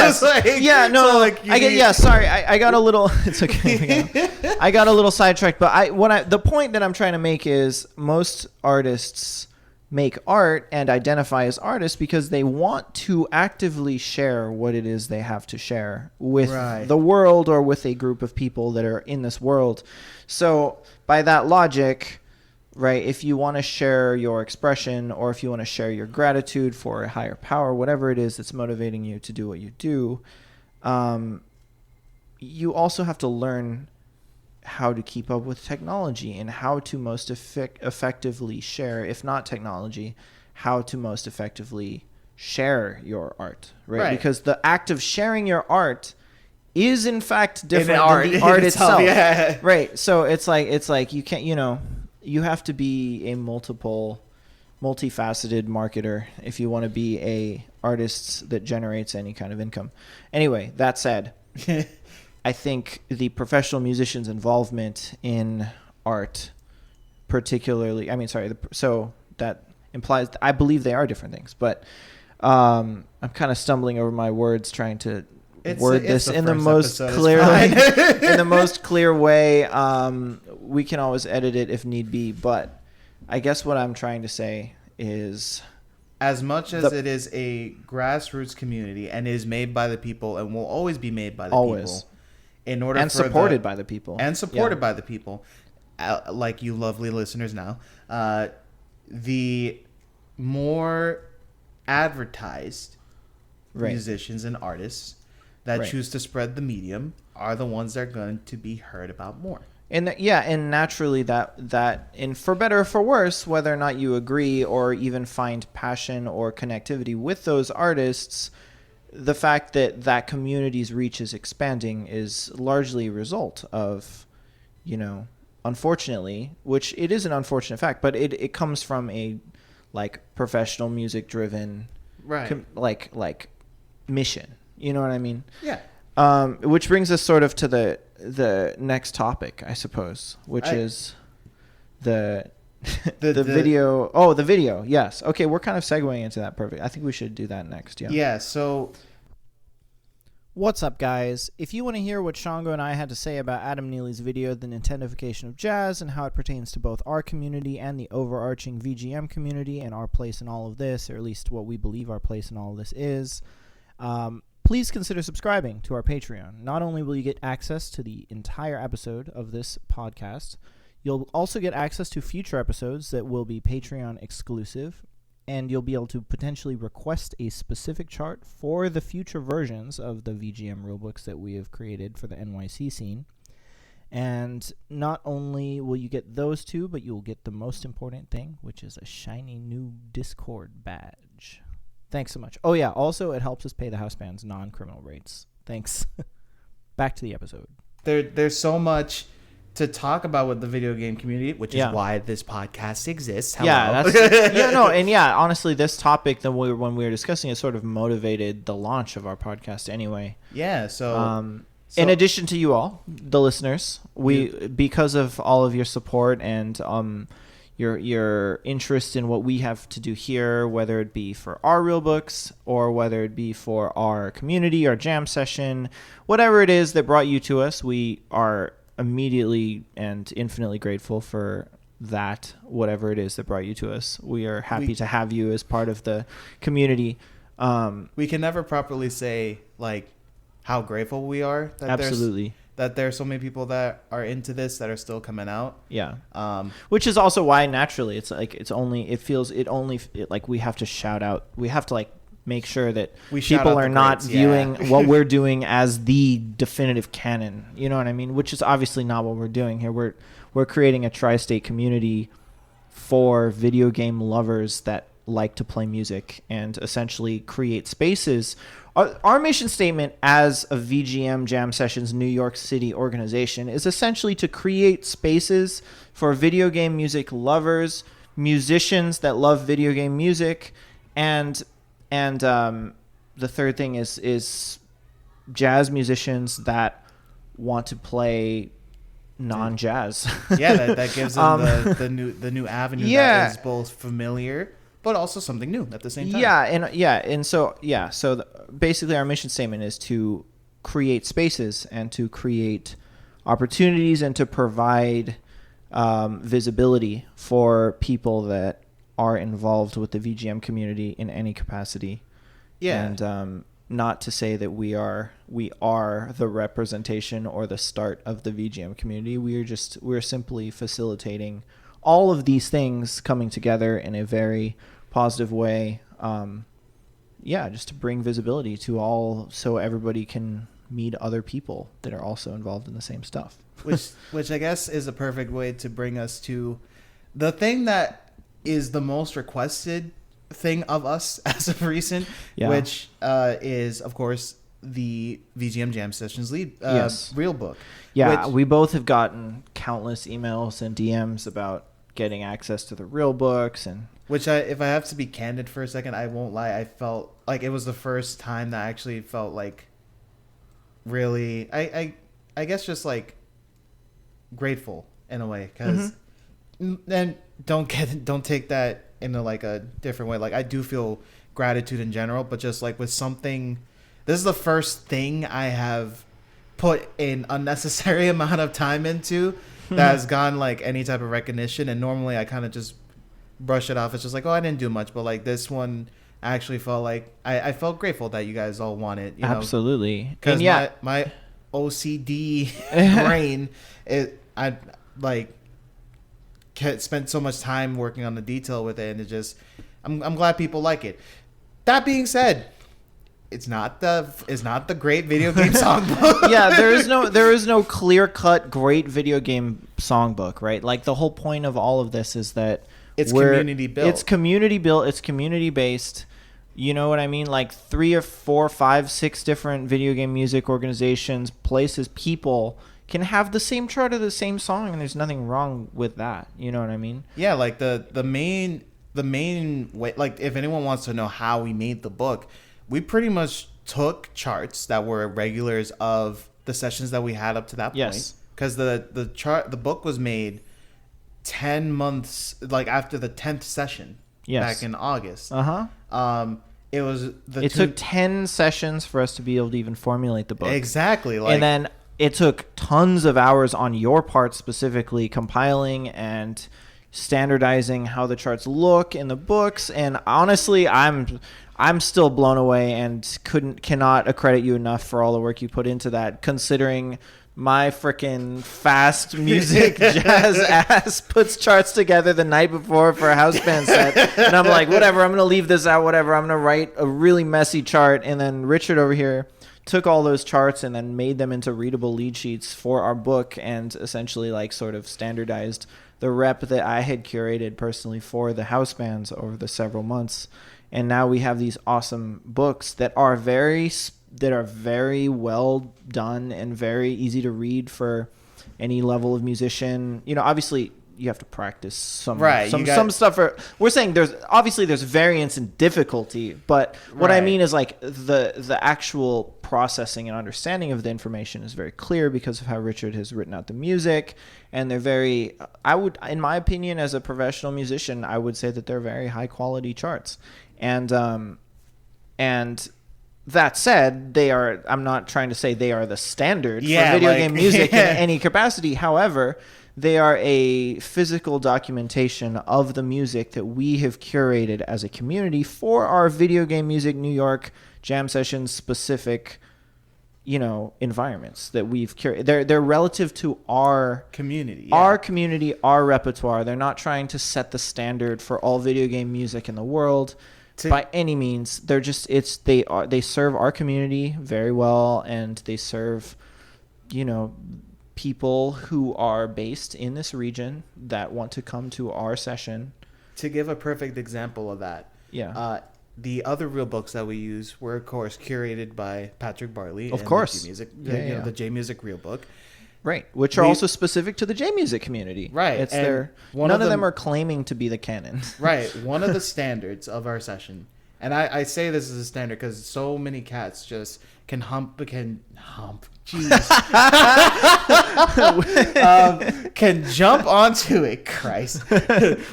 I got a little. It's okay. I got a little sidetracked, but the point that I'm trying to make is most artists make art and identify as artists because they want to actively share what it is they have to share with the world or with a group of people that are in this world. So by that logic, right, if you want to share your expression or if you want to share your gratitude for a higher power, whatever it is that's motivating you to do what you do, you also have to learn how to keep up with technology and how to most effectively share, if not technology, how to most effectively share your art, right? Because the act of sharing your art is in fact different than the art itself. Yeah. Right. So it's like you can't, you have to be a multifaceted marketer if you want to be a artist that generates any kind of income. Anyway, that said, I think the professional musician's involvement in art, particularly, so that implies, I believe they are different things, but I'm kind of stumbling over my words trying to word this in the most clearly, in the most clear way. We can always edit it if need be, but I guess what I'm trying to say is,
as much as it is a grassroots community and is made by the people and will always be made by the people, in order
and supported by the people,
by the people, like you lovely listeners now, the more advertised musicians and artists that choose to spread the medium are the ones that are going to be heard about more.
And and naturally that and for better or for worse, whether or not you agree or even find passion or connectivity with those artists, the fact that community's reach is expanding is largely a result of, unfortunately, which it is an unfortunate fact, but it comes from a professional music driven like mission. You know what I mean?
Yeah.
Which brings us sort of to the next topic, I suppose, which is the video. Oh, the video. Yes. Okay, we're kind of segueing into that. Perfect. I think we should do that next. Yeah.
Yeah. So,
what's up, guys? If you want to hear what Shango and I had to say about Adam Neely's video, The Nintendification of Jazz, and how it pertains to both our community and the overarching VGM community and our place in all of this, or at least what we believe our place in all of this is, please consider subscribing to our Patreon. Not only will you get access to the entire episode of this podcast, you'll also get access to future episodes that will be Patreon exclusive, and you'll be able to potentially request a specific chart for the future versions of the VGM rulebooks that we have created for the NYC scene. And not only will you get those two, but you'll get the most important thing, which is a shiny new Discord badge. Thanks so much. Oh, yeah. Also, it helps us pay the house band's non-criminal rates. Thanks. Back to the episode.
There's so much to talk about with the video game community, which is why this podcast exists. Hello.
Yeah, honestly, this topic when we were discussing it sort of motivated the launch of our podcast anyway.
Yeah, so
in addition to you all, the listeners, because of all of your support and your interest in what we have to do here, whether it be for our real books or whether it be for our community, our jam session, whatever it is that brought you to us, we are immediately and infinitely grateful for that, whatever it is that brought you to us. We are happy to have you as part of the community.
We can never properly say how grateful we are that there are so many people that are into this that are still coming out.
Yeah. Which is also why naturally we have to shout out. We have to make sure that people are not viewing what we're doing as the definitive canon. You know what I mean? Which is obviously not what we're doing here. We're creating a tri-state community for video game lovers that like to play music and essentially create spaces. Our mission statement as a VGM Jam Sessions New York City organization is essentially to create spaces for video game music lovers, musicians that love video game music, and the third thing is jazz musicians that want to play non-jazz.
Yeah, that gives them the new avenue that is both familiar but also something new at the same time. So basically our mission statement is to create spaces and to create opportunities and to provide visibility for people that
are involved with the VGM community in any capacity.
Yeah.
And not to say that we are the representation or the start of the VGM community. We're simply facilitating all of these things coming together in a very positive way. Just to bring visibility to all, so everybody can meet other people that are also involved in the same stuff.
which I guess is a perfect way to bring us to the thing that is the most requested thing of us as of recent, which is, of course, the VGM Jam Sessions real book.
Yeah, we both have gotten countless emails and DMs about getting access to the real books, and
which if I have to be candid for a second, I won't lie, I felt like it was the first time that I actually felt like really, I guess just like grateful in a way, because and don't take that in like a different way. Like, I do feel gratitude in general, but just like with something, this is the first thing I have put an unnecessary amount of time into that has gotten like any type of recognition. And normally I kind of just brush it off. It's just like, oh, I didn't do much. But like this one, I actually felt like I felt grateful that you guys all want it.
Absolutely.
Because my OCD brain, I like spent so much time working on the detail with it, and it just, I'm glad people like it. That being said, it's not the great video game songbook.
Yeah, there is no clear-cut great video game songbook, right? Like, the whole point of all of this is that
it's community built.
It's community built. It's community based. You know what I mean? Like 3 or 4, 5, 6 different video game music organizations, places, people can have the same chart of the same song, and there's nothing wrong with that. You know what I mean?
Yeah, like the main way, like if anyone wants to know how we made the book, we pretty much took charts that were regulars of the sessions that we had up to that point.
Yes.
Because the book was made 10 months, like after the 10th session. Yes. Back in August. It took 10
sessions for us to be able to even formulate the book.
Exactly.
And then it took tons of hours on your part, specifically compiling and standardizing how the charts look in the books. And honestly, I'm still blown away and cannot accredit you enough for all the work you put into that, considering my freaking fast music jazz ass puts charts together the night before for a house band set. And I'm like, whatever, I'm going to leave this out, whatever. I'm going to write a really messy chart. And then Richard over here took all those charts and then made them into readable lead sheets for our book, and essentially like sort of standardized the rep that I had curated personally for the house bands over the several months. And now we have these awesome books that are very well done and very easy to read for any level of musician. You know, obviously you have to practice some stuff. We're saying there's variance in difficulty, but what I mean is like the actual processing and understanding of the information is very clear because of how Richard has written out the music, and they're very, in my opinion, as a professional musician, I would say that they're very high quality charts. And that said, I'm not trying to say they are the standard for video game music in any capacity. However, they are a physical documentation of the music that we have curated as a community for our Video Game Music New York Jam Sessions specific, environments that we've curated. They're relative to our community, our repertoire. They're not trying to set the standard for all video game music in the world. By any means. They're just they serve our community very well, and they serve people who are based in this region that want to come to our session.
To give a perfect example of that, the other real books that we use were, of course, curated by Patrick Barley.
Of course,
the J Music real book.
Right, which are also specific to the J Music community.
Right,
it's none of them are claiming to be the canon.
Right, one of the standards of our session, and I say this is a standard because so many cats just can hump. Jeez, can jump onto it. Christ,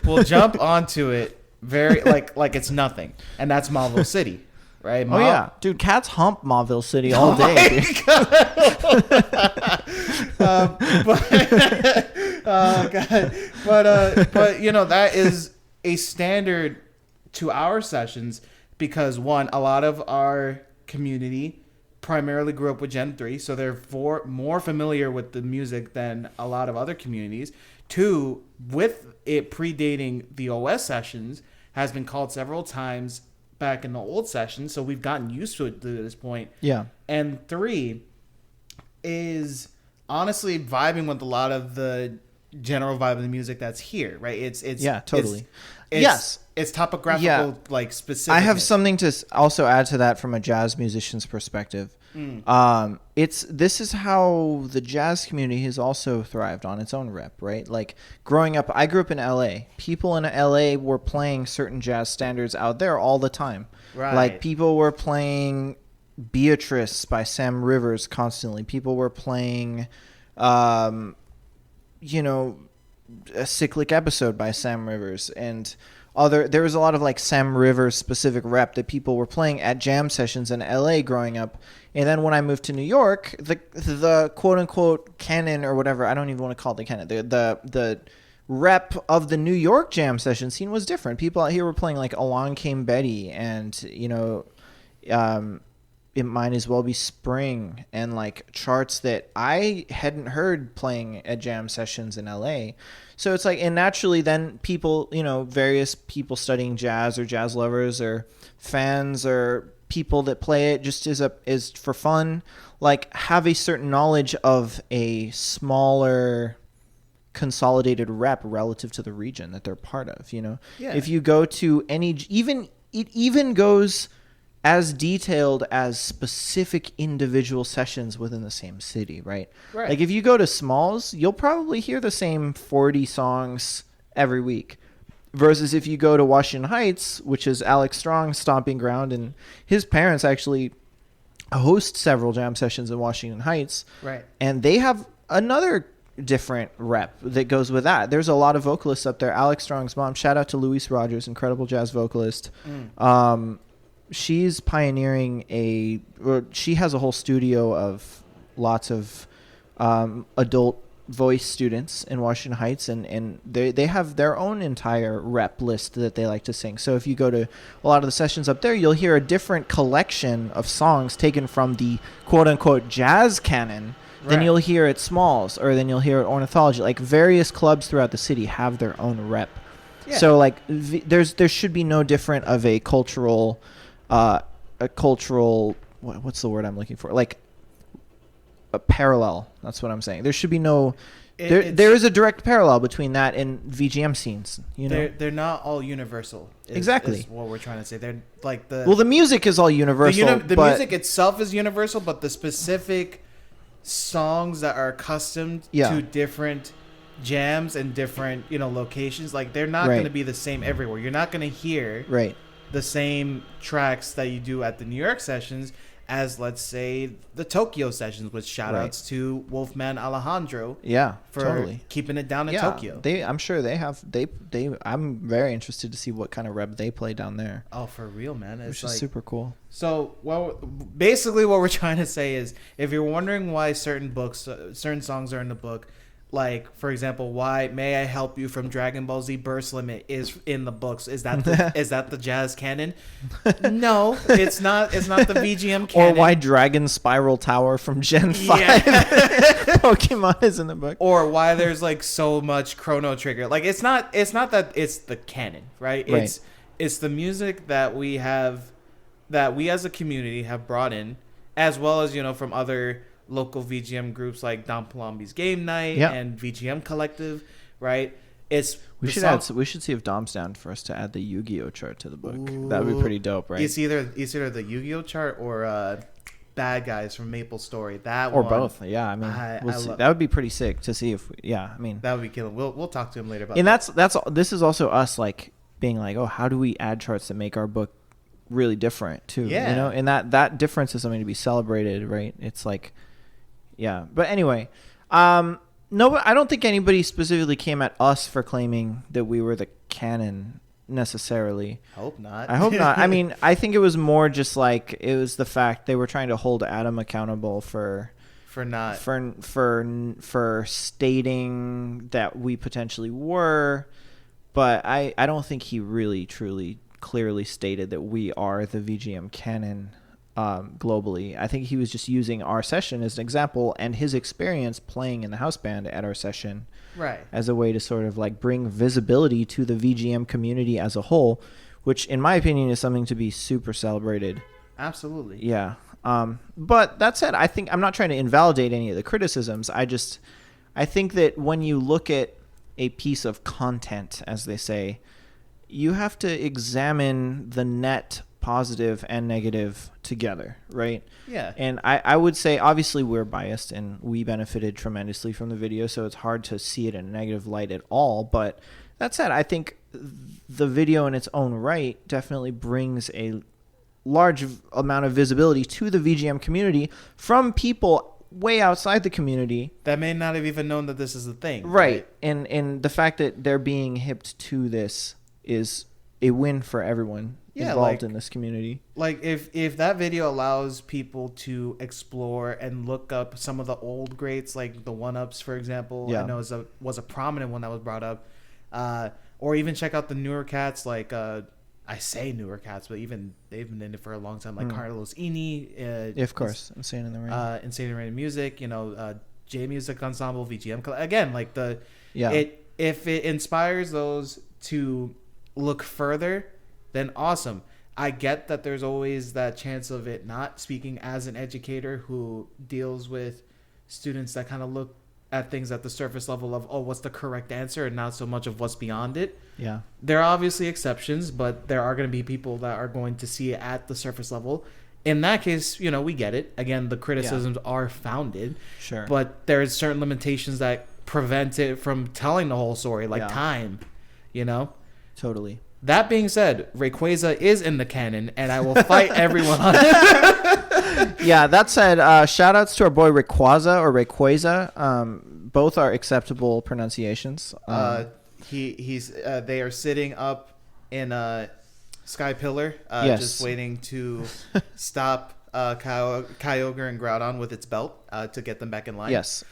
will jump onto it very like it's nothing, and that's Marvel City. Right?
Oh yeah, dude, cats hump Mauville City all day.
Oh god, but that is a standard to our sessions because, one, a lot of our community primarily grew up with Gen 3, so they're more familiar with the music than a lot of other communities. Two, with it predating the OS sessions, has been called several times back in the old sessions, so we've gotten used to it to this point.
Yeah.
And three is honestly vibing with a lot of the general vibe of the music that's here, right? It's
yeah, totally.
Yes. It's topographical, like, specific.
I have something to also add to that from a jazz musician's perspective. This is how the jazz community has also thrived on its own rep, right? Like, growing up, I grew up in LA. People in LA were playing certain jazz standards out there all the time.
Right.
Like, people were playing Beatrice by Sam Rivers constantly. People were playing, A Cyclic Episode by Sam Rivers, and there was a lot of like Sam Rivers specific rep that people were playing at jam sessions in LA growing up. And then when I moved to New York, the quote unquote canon or whatever, I don't even want to call it the canon, the rep of the New York jam session scene was different. People out here were playing like Along Came Betty and It Might As Well Be Spring, and like charts that I hadn't heard playing at jam sessions in LA. So it's like, and naturally then people, various people studying jazz or jazz lovers or fans or people that play it just is for fun, like have a certain knowledge of a smaller consolidated rep relative to the region that they're part of, Yeah. If you go to it even goes as detailed as specific individual sessions within the same city, right?
Right.
Like if you go to Smalls, you'll probably hear the same 40 songs every week. Versus if you go to Washington Heights, which is Alex Strong's stomping ground, and his parents actually host several jam sessions in Washington Heights.
Right.
And they have another different rep that goes with that. There's a lot of vocalists up there. Alex Strong's mom, shout out to Louise Rogers, incredible jazz vocalist. She's pioneering she has a whole studio of lots of adult voice students in Washington Heights, and they have their own entire rep list that they like to sing. So if you go to a lot of the sessions up there, you'll hear a different collection of songs taken from the quote-unquote jazz canon than you'll hear at Smalls, or then you'll hear at Ornithology. Like various clubs throughout the city have their own rep. Yeah. So like there should be no different of a cultural what's the word I'm looking for? Like a parallel. That's what I'm saying. There should be no. There is a direct parallel between that and VGM scenes.
They're not all universal.
Exactly.
Is what we're trying to say. They're like
the music is all universal.
The music itself is universal, but the specific songs that are accustomed to different jams and different locations, like they're not going to be the same everywhere. You're not going to hear the same tracks that you do at the New York sessions as, let's say, the Tokyo sessions, with shout outs to Wolfman Alejandro. Yeah, for keeping it down in Tokyo.
I'm sure they have. I'm very interested to see what kind of rep they play down there.
Oh, for real, man. It's
which is super cool.
So, basically what we're trying to say is, if you're wondering why certain songs are in the book, like, for example, why May I Help You from Dragon Ball Z Burst Limit is in the books. Is that the jazz canon? No, it's not. It's not the VGM canon.
Or why Dragon Spiral Tower from Gen 5 Pokemon is in the book.
Or why there's like so much Chrono Trigger. Like it's not that it's the canon, right? It's the music that we have, that we as a community have brought in, as well as from other local VGM groups like Don Palombi's Game Night and VGM Collective, right? We should see if Dom's down for us to add the Yu-Gi-Oh chart to the book. Ooh. That would be pretty dope, right? It's either the Yu-Gi-Oh chart or Bad Guys from Maple Story. That or one, both. Yeah, I mean, that would be pretty sick to see if. Yeah, I mean, that would be killing. We'll talk to him later about. And this is also us like being like, oh, how do we add charts that make our book really different too? Yeah, and that difference is something to be celebrated, right? It's like. Yeah, but anyway, no, I don't think anybody specifically came at us for claiming that we were the canon necessarily. Hope not. I hope not. I mean, I think it was more just like it was the fact they were trying to hold Adam accountable for stating that we potentially were,
But I don't think he really truly clearly stated that we are the VGM canon globally. I think he was just using our session as an example and his experience playing in the house band at our session as a way to sort of like bring visibility to the VGM community as a whole, which in my opinion is something to be super celebrated.
Absolutely.
Yeah. But that said, I think I'm not trying to invalidate any of the criticisms. I think that when you look at a piece of content, as they say, you have to examine the net positive and negative together, right?
Yeah.
And I would say, obviously, we're biased and we benefited tremendously from the video, so it's hard to see it in a negative light at all. But that said, I think the video in its own right definitely brings a large amount of visibility to the VGM community from people way outside the community
that may not have even known that this is a thing.
Right. And the fact that they're being hipped to this is a win for everyone involved in this community.
Like if that video allows people to explore and look up some of the old greats, like the one-ups, for example, I know was a prominent one that was brought up, or even check out the newer cats, like I say newer cats, but even they've been in it for a long time, like Carlos Ini,
of course, Insane in the Rain,
Insane in the Rain Music, J Music Ensemble, VGM, again, like if it inspires those to look further, then awesome. I get that there's always that chance of it not speaking as an educator who deals with students that kind of look at things at the surface level of, oh, what's the correct answer, and not so much of what's beyond it.
Yeah.
There are obviously exceptions, but there are going to be people that are going to see it at the surface level. In that case, we get it. Again, the criticisms are founded.
Sure.
But there's certain limitations that prevent it from telling the whole story, like time,
Totally.
That being said, Rayquaza is in the canon, and I will fight everyone on it.
Yeah, that said, shout outs to our boy Rayquaza or Rayquaza. Both are acceptable pronunciations.
They are sitting up in a Sky Pillar, just waiting to stop Kyogre and Groudon with its belt to get them back in line.
Yes.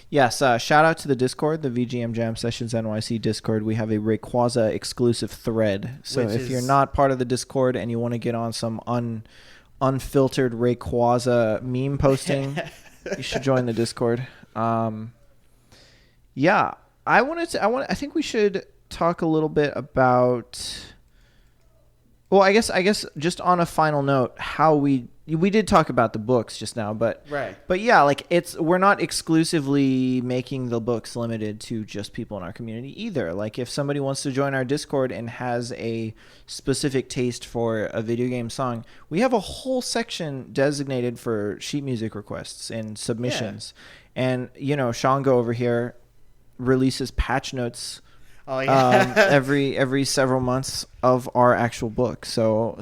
Yes. Shout out to the Discord, the VGM Jam Sessions NYC Discord. We have a Rayquaza exclusive thread. So if you're not part of the Discord and you want to get on some unfiltered Rayquaza meme posting, you should join the Discord. Yeah, I think we should talk a little bit about. Well, I guess just on a final note, how we did talk about the books just now, but yeah, like we're not exclusively making the books limited to just people in our community either. Like if somebody wants to join our Discord and has a specific taste for a video game song, we have a whole section designated for sheet music requests and submissions. And Shango over here releases patch notes every several months of our actual book. So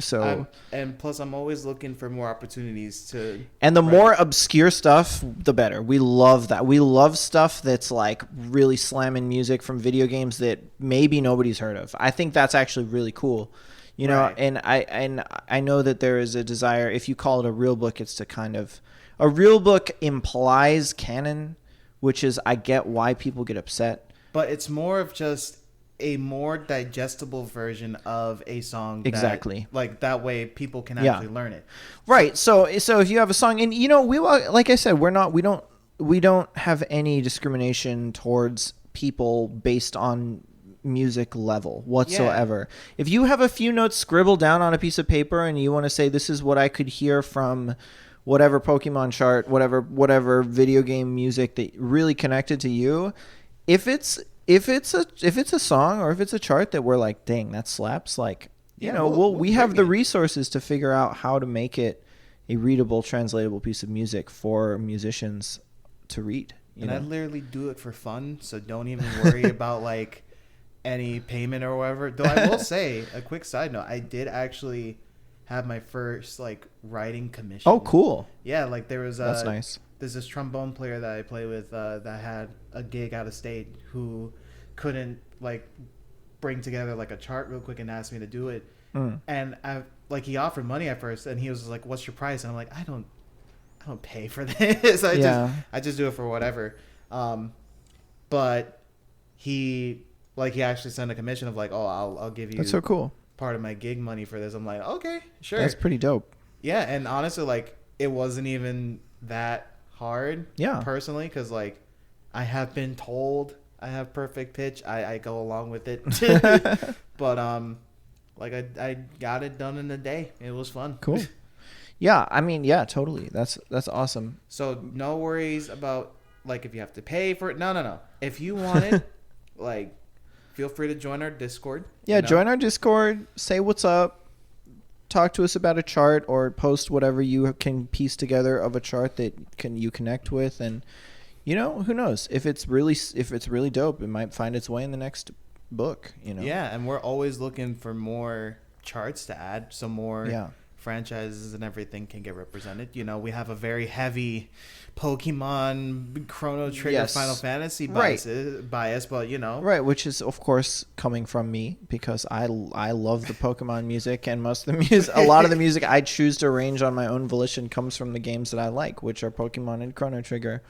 and plus I'm always looking for more opportunities to.
And the more obscure stuff, the better. We love that. We love stuff that's like really slamming music from video games that maybe nobody's heard of. I think that's actually really cool. And I know that there is a desire, if you call it a real book, it's to kind of a real book implies canon, which is I get why people get upset.
But it's more of just a more digestible version of a song.
Exactly.
That way people can actually learn it.
Right. So if you have a song, and we like I said, we don't have any discrimination towards people based on music level whatsoever. Yeah. If you have a few notes scribbled down on a piece of paper and you want to say this is what I could hear from whatever Pokemon chart, whatever video game music that really connected to you. If it's a song or if it's a chart that we're like, dang, that slaps, like, we have the resources to figure out how to make it a readable, translatable piece of music for musicians to read.
I literally do it for fun, so don't even worry about like any payment or whatever. Though I will say, a quick side note, I did actually have my first like writing commission.
Oh, cool.
Yeah, like that's
nice.
There's this trombone player that I play with that had a gig out of state who couldn't like bring together like a chart real quick and asked me to do it. And he offered money at first and he was like, what's your price? And I'm like, I don't pay for this. I just do it for whatever. But he Like, he actually sent a commission of like, oh, I'll give you
That's so cool.
part of my gig money for this. I'm like, okay, sure.
That's pretty dope.
Yeah, and honestly, like, it wasn't even that hard.
Yeah.
Personally, because like, I have been told I have perfect pitch. I go along with it. But like I got it done in a day. It was fun.
Cool. Yeah, I mean, yeah, totally. That's awesome.
So no worries about like if you have to pay for it. No. If you want it, like, feel free to join our Discord.
Yeah, join our Discord. Say what's up. Talk to us about a chart, or post whatever you can piece together of a chart that you connect with, and you know, who knows, if it's really dope, it might find its way in the next book. You know.
Yeah, and we're always looking for more charts to add, so more franchises and everything can get represented. You know, we have a very heavy Pokemon, Chrono Trigger, Final Fantasy bias, but you know,
which is of course coming from me, because I love the Pokemon music, and most of the music, a lot of the music I choose to arrange on my own volition comes from the games that I like, which are Pokemon and Chrono Trigger.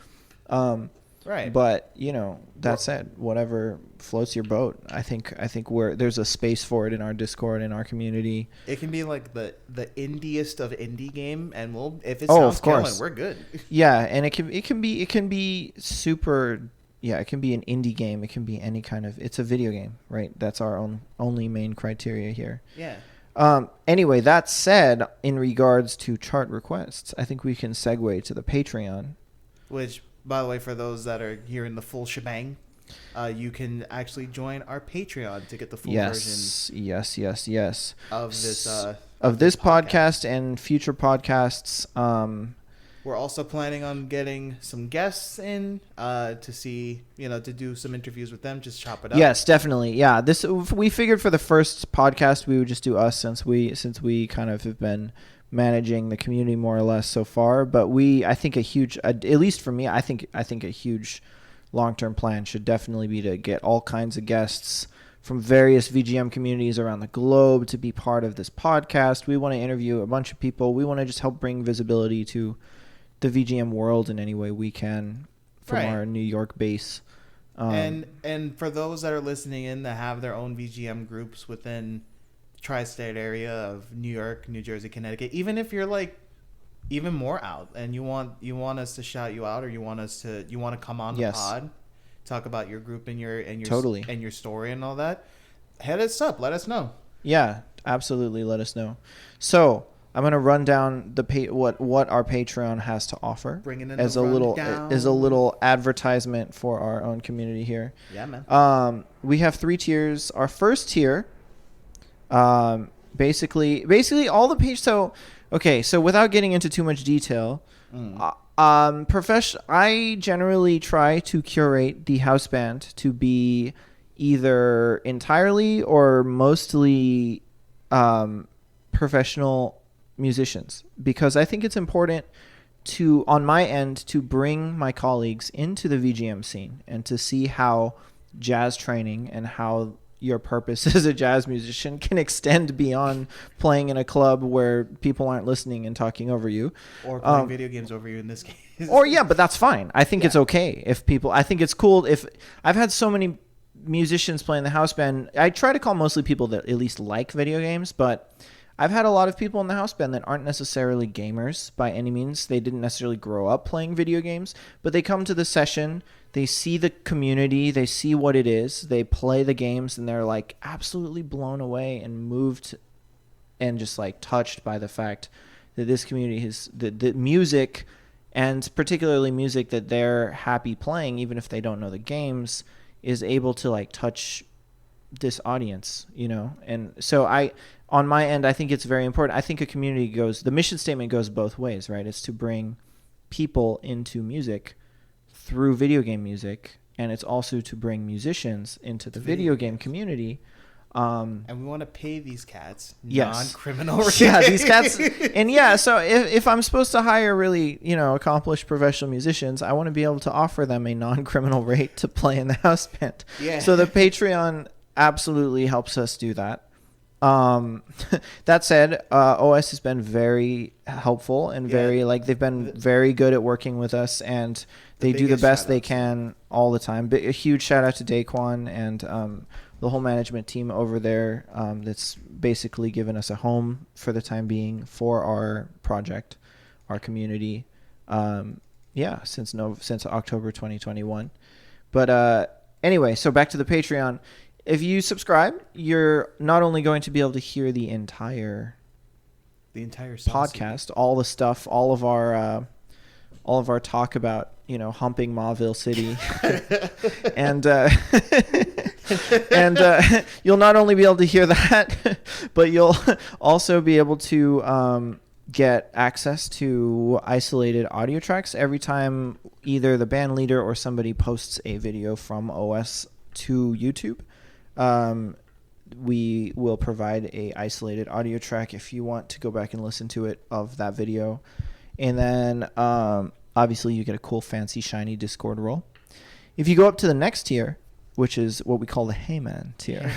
But you know, that said, whatever floats your boat. I think there's a space for it in our Discord, in our community.
It can be like the indiest of indie game, and if it sounds killing, we're good.
Yeah, and it can be super. Yeah, it can be an indie game. It can be any kind of. It's a video game, right? That's our only main criteria here.
Yeah.
Anyway, that said, in regards to chart requests, I think we can segue to the Patreon,
which, by the way, for those that are hearing the full shebang, you can actually join our Patreon to get the full version.
Yes.
Of this
podcast and future podcasts.
We're also planning on getting some guests in to see, to do some interviews with them. Just chop it up.
Yes, definitely. Yeah, we figured for the first podcast we would just do us, since we kind of have been managing the community more or less so far. But I think a huge, at least for me, I think a huge long-term plan should definitely be to get all kinds of guests from various VGM communities around the globe to be part of this podcast. We want to interview a bunch of people. We want to just help bring visibility to the VGM world in any way we can from our New York base.
And for those that are listening in that have their own VGM groups within tri-state area of New York, New Jersey, Connecticut, even if you're like even more out and you want us to shout you out, or you want to come on the pod, talk about your group and your
totally
and your story and all that, hit us up, let us know.
Yeah, absolutely, let us know. So I'm gonna run down what our Patreon has to offer, as a little advertisement for our own community here.
Yeah, man.
We have 3 tiers. Our first tier, basically all the page. So without getting into too much detail, I generally try to curate the house band to be either entirely or mostly professional musicians, because I think it's important on my end to bring my colleagues into the VGM scene and to see how jazz training and how your purpose as a jazz musician can extend beyond playing in a club where people aren't listening and talking over you,
or playing video games over you in this case.
But that's fine. I think it's okay if people. I think it's cool if I've had so many musicians playing the house band. I try to call mostly people that at least like video games, but I've had a lot of people in the house band that aren't necessarily gamers by any means. They didn't necessarily grow up playing video games, but they come to the session, they see the community, they see what it is, they play the games, and they're like absolutely blown away and moved and just like touched by the fact that this community has the music, and particularly music that they're happy playing, even if they don't know the games, is able to like touch this audience, And so on my end, I think it's very important. I think the mission statement goes both ways, right? It's to bring people into music through video game music, and it's also to bring musicians into the video game community.
And we want to pay these cats
non-criminal rates. Yeah, these cats. And so if I'm supposed to hire really, accomplished professional musicians, I want to be able to offer them a non-criminal rate to play in the house band. Yeah. So the Patreon absolutely helps us do that. That said, OS has been very helpful and they've been very good at working with us, and they do the best they can all the time. But a huge shout out to Daquan and the whole management team over there that's basically given us a home for the time being for our project, our community. Since October 2021. But anyway, so back to the Patreon. If you subscribe, you're not only going to be able to hear the entire podcast, all the stuff, all of our talk about, humping Mauville City, and you'll not only be able to hear that, but you'll also be able to get access to isolated audio tracks every time either the band leader or somebody posts a video from OS to YouTube. We will provide a isolated audio track if you want to go back and listen to it of that video. And then obviously you get a cool, fancy, shiny Discord role. If you go up to the next tier, which is what we call the Heyman tier,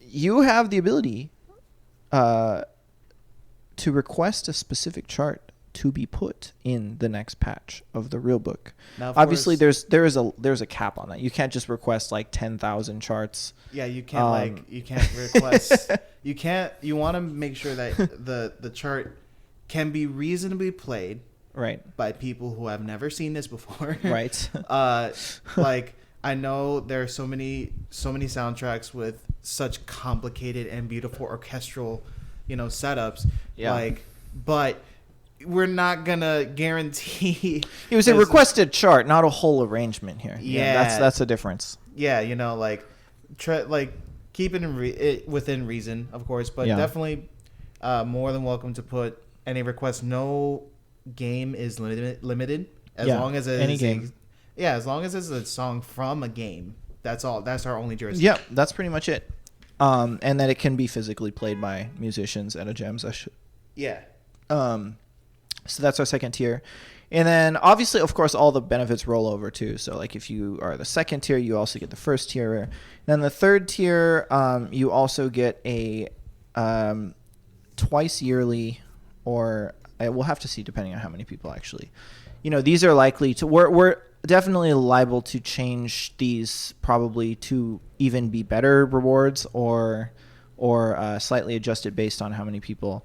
you have the ability to request a specific chart to be put in the next patch of the real book. Now, obviously, there's a cap on that. You can't just request like 10,000 charts.
Yeah, you can't you can't request. You want to make sure that the chart can be reasonably played,
right,
by people who have never seen this before.
Right.
Like, I know there are so many soundtracks with such complicated and beautiful orchestral, setups.
Yeah.
But we're not gonna guarantee.
It was a requested chart, not a whole arrangement here.
Yeah,
that's the difference.
Yeah, keep it within reason, of course, but definitely more than welcome to put any request. No game is limited as long as it's game. As long as it's a song from a game. That's all. That's our only jurisdiction.
Yep, that's pretty much it. And that it can be physically played by musicians at a jam session.
Yeah.
So that's our second tier. And then obviously, of course, all the benefits roll over too. So like if you are the second tier, you also get the first tier. And then the third tier, you also get a twice yearly, or we'll have to see depending on how many people actually. These are likely to, we're definitely liable to change these probably to even be better rewards or slightly adjusted based on how many people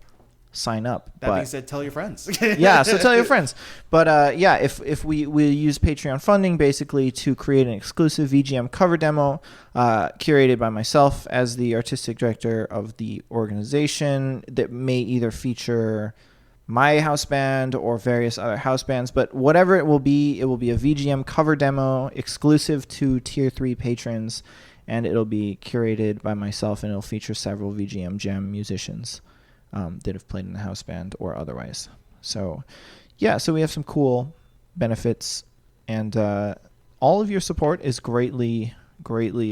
sign up.
That being said, tell your friends.
Yeah, so tell your friends. But if we use Patreon funding basically to create an exclusive VGM cover demo curated by myself as the artistic director of the organization that may either feature my house band or various other house bands, but whatever it will be a VGM cover demo exclusive to tier 3 patrons, and it'll be curated by myself, and it'll feature several VGM jam musicians that have played in the house band or otherwise. So so we have some cool benefits, and all of your support is greatly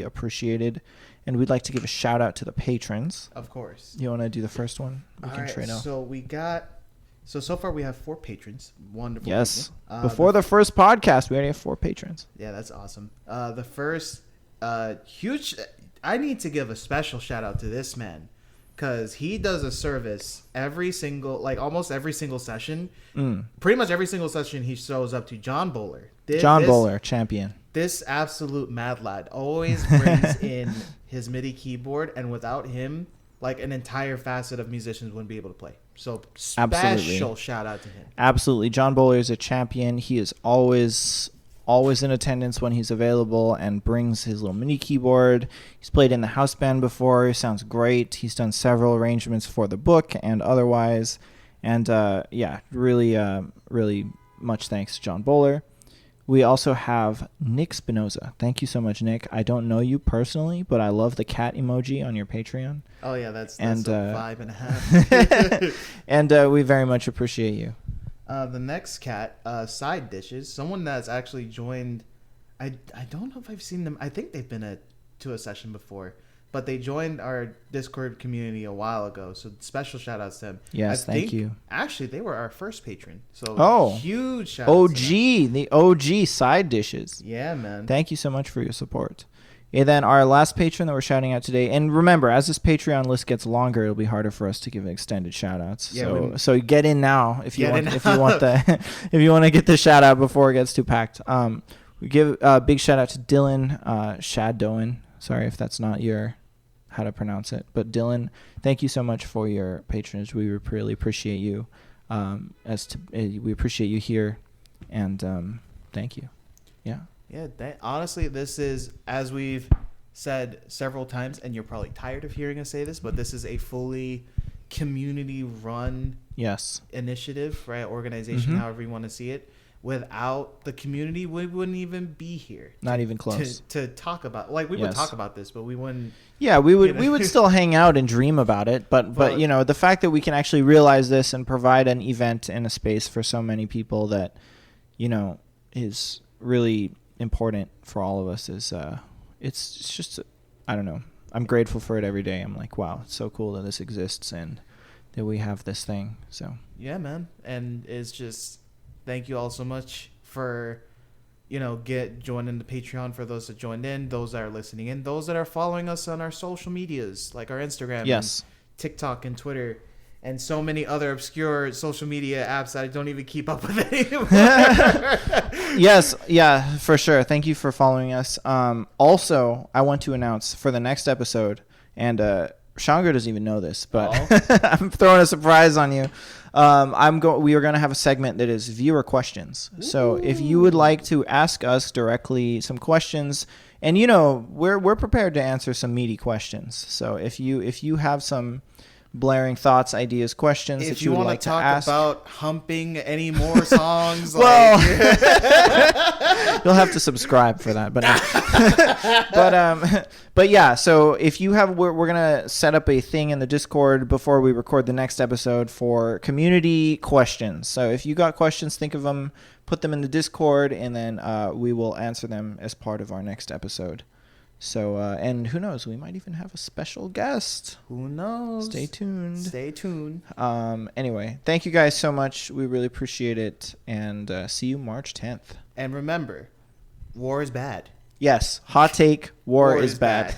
appreciated, and we'd like to give a shout out to the patrons.
Of course.
You want to do the first one? We can trade out.
So far we have 4 patrons. Wonderful.
Yes. Before the first podcast, we already have 4 patrons.
Yeah, that's awesome. The first huge, I need to give a special shout out to this man, because he does a service almost every single session. Pretty much every single session he shows up to. John Bowler.
Bowler, champion.
This absolute mad lad always brings in his MIDI keyboard, and without him, an entire facet of musicians wouldn't be able to play. So special shout out to him.
Absolutely. John Bowler is a champion. He is always in attendance when he's available and brings his little MIDI keyboard. He's played in the house band before. He sounds great. He's done several arrangements for the book and otherwise. And really much thanks to John Bowler. We also have Nick Spinoza. Thank you so much, Nick. I don't know you personally, but I love the cat emoji on your Patreon.
Oh, yeah, that's a 5.5.
And we very much appreciate you.
The next cat, Side Dishes, someone that's actually joined. I don't know if I've seen them. I think they've been to a session before, but they joined our Discord community a while ago. So special shout outs to them.
Yes, thank you.
Actually, they were our first patron. So huge shout outs.
The OG Side Dishes.
Yeah, man.
Thank you so much for your support. And then our last patron that we're shouting out today, and remember, as this Patreon list gets longer, it'll be harder for us to give extended shout outs. Yeah, so get in now if you want if you want to get the shout out before it gets too packed. We give a big shout out to Dylan Shadowan. Sorry if that's not how to pronounce it, but Dylan, thank you so much for your patronage. We really appreciate you. We appreciate you here, and thank you. Yeah.
Yeah, honestly, this is, as we've said several times, and you're probably tired of hearing us say this, but this is a fully community-run initiative, right? Organization, however you want to see it. Without the community, we wouldn't even be here.
Not even close.
To talk about, like, we would talk about this, but we wouldn't.
Yeah, we would we would still hang out and dream about it, but the fact that we can actually realize this and provide an event and a space for so many people that, is really important for all of us is it's just, I don't know, I'm grateful for it every day. I'm like, wow, it's so cool that this exists and that we have this thing. So
yeah, man. And it's just, thank you all so much for joining the Patreon, for those that joined in, those that are listening in, those that are following us on our social medias like our Instagram, and TikTok and Twitter, and so many other obscure social media apps that I don't even keep up with anymore.
Yes, yeah, for sure. Thank you for following us. Also, I want to announce for the next episode, and Shanger doesn't even know this, but I'm throwing a surprise on you. We are going to have a segment that is viewer questions. Ooh. So if you would like to ask us directly some questions, and we're prepared to answer some meaty questions. So if you have some blaring thoughts, ideas, questions that you would like to ask.
If you want to talk about humping any more songs,
well, you'll have to subscribe for that. But yeah. So if you have, we're gonna set up a thing in the Discord before we record the next episode for community questions. So if you got questions, think of them, put them in the Discord, and then we will answer them as part of our next episode. So, and who knows, we might even have a special guest.
Who knows?
Stay tuned. Anyway, thank you guys so much. We really appreciate it. And see you March 10th.
And remember, war is bad.
Yes. Hot take. War is bad.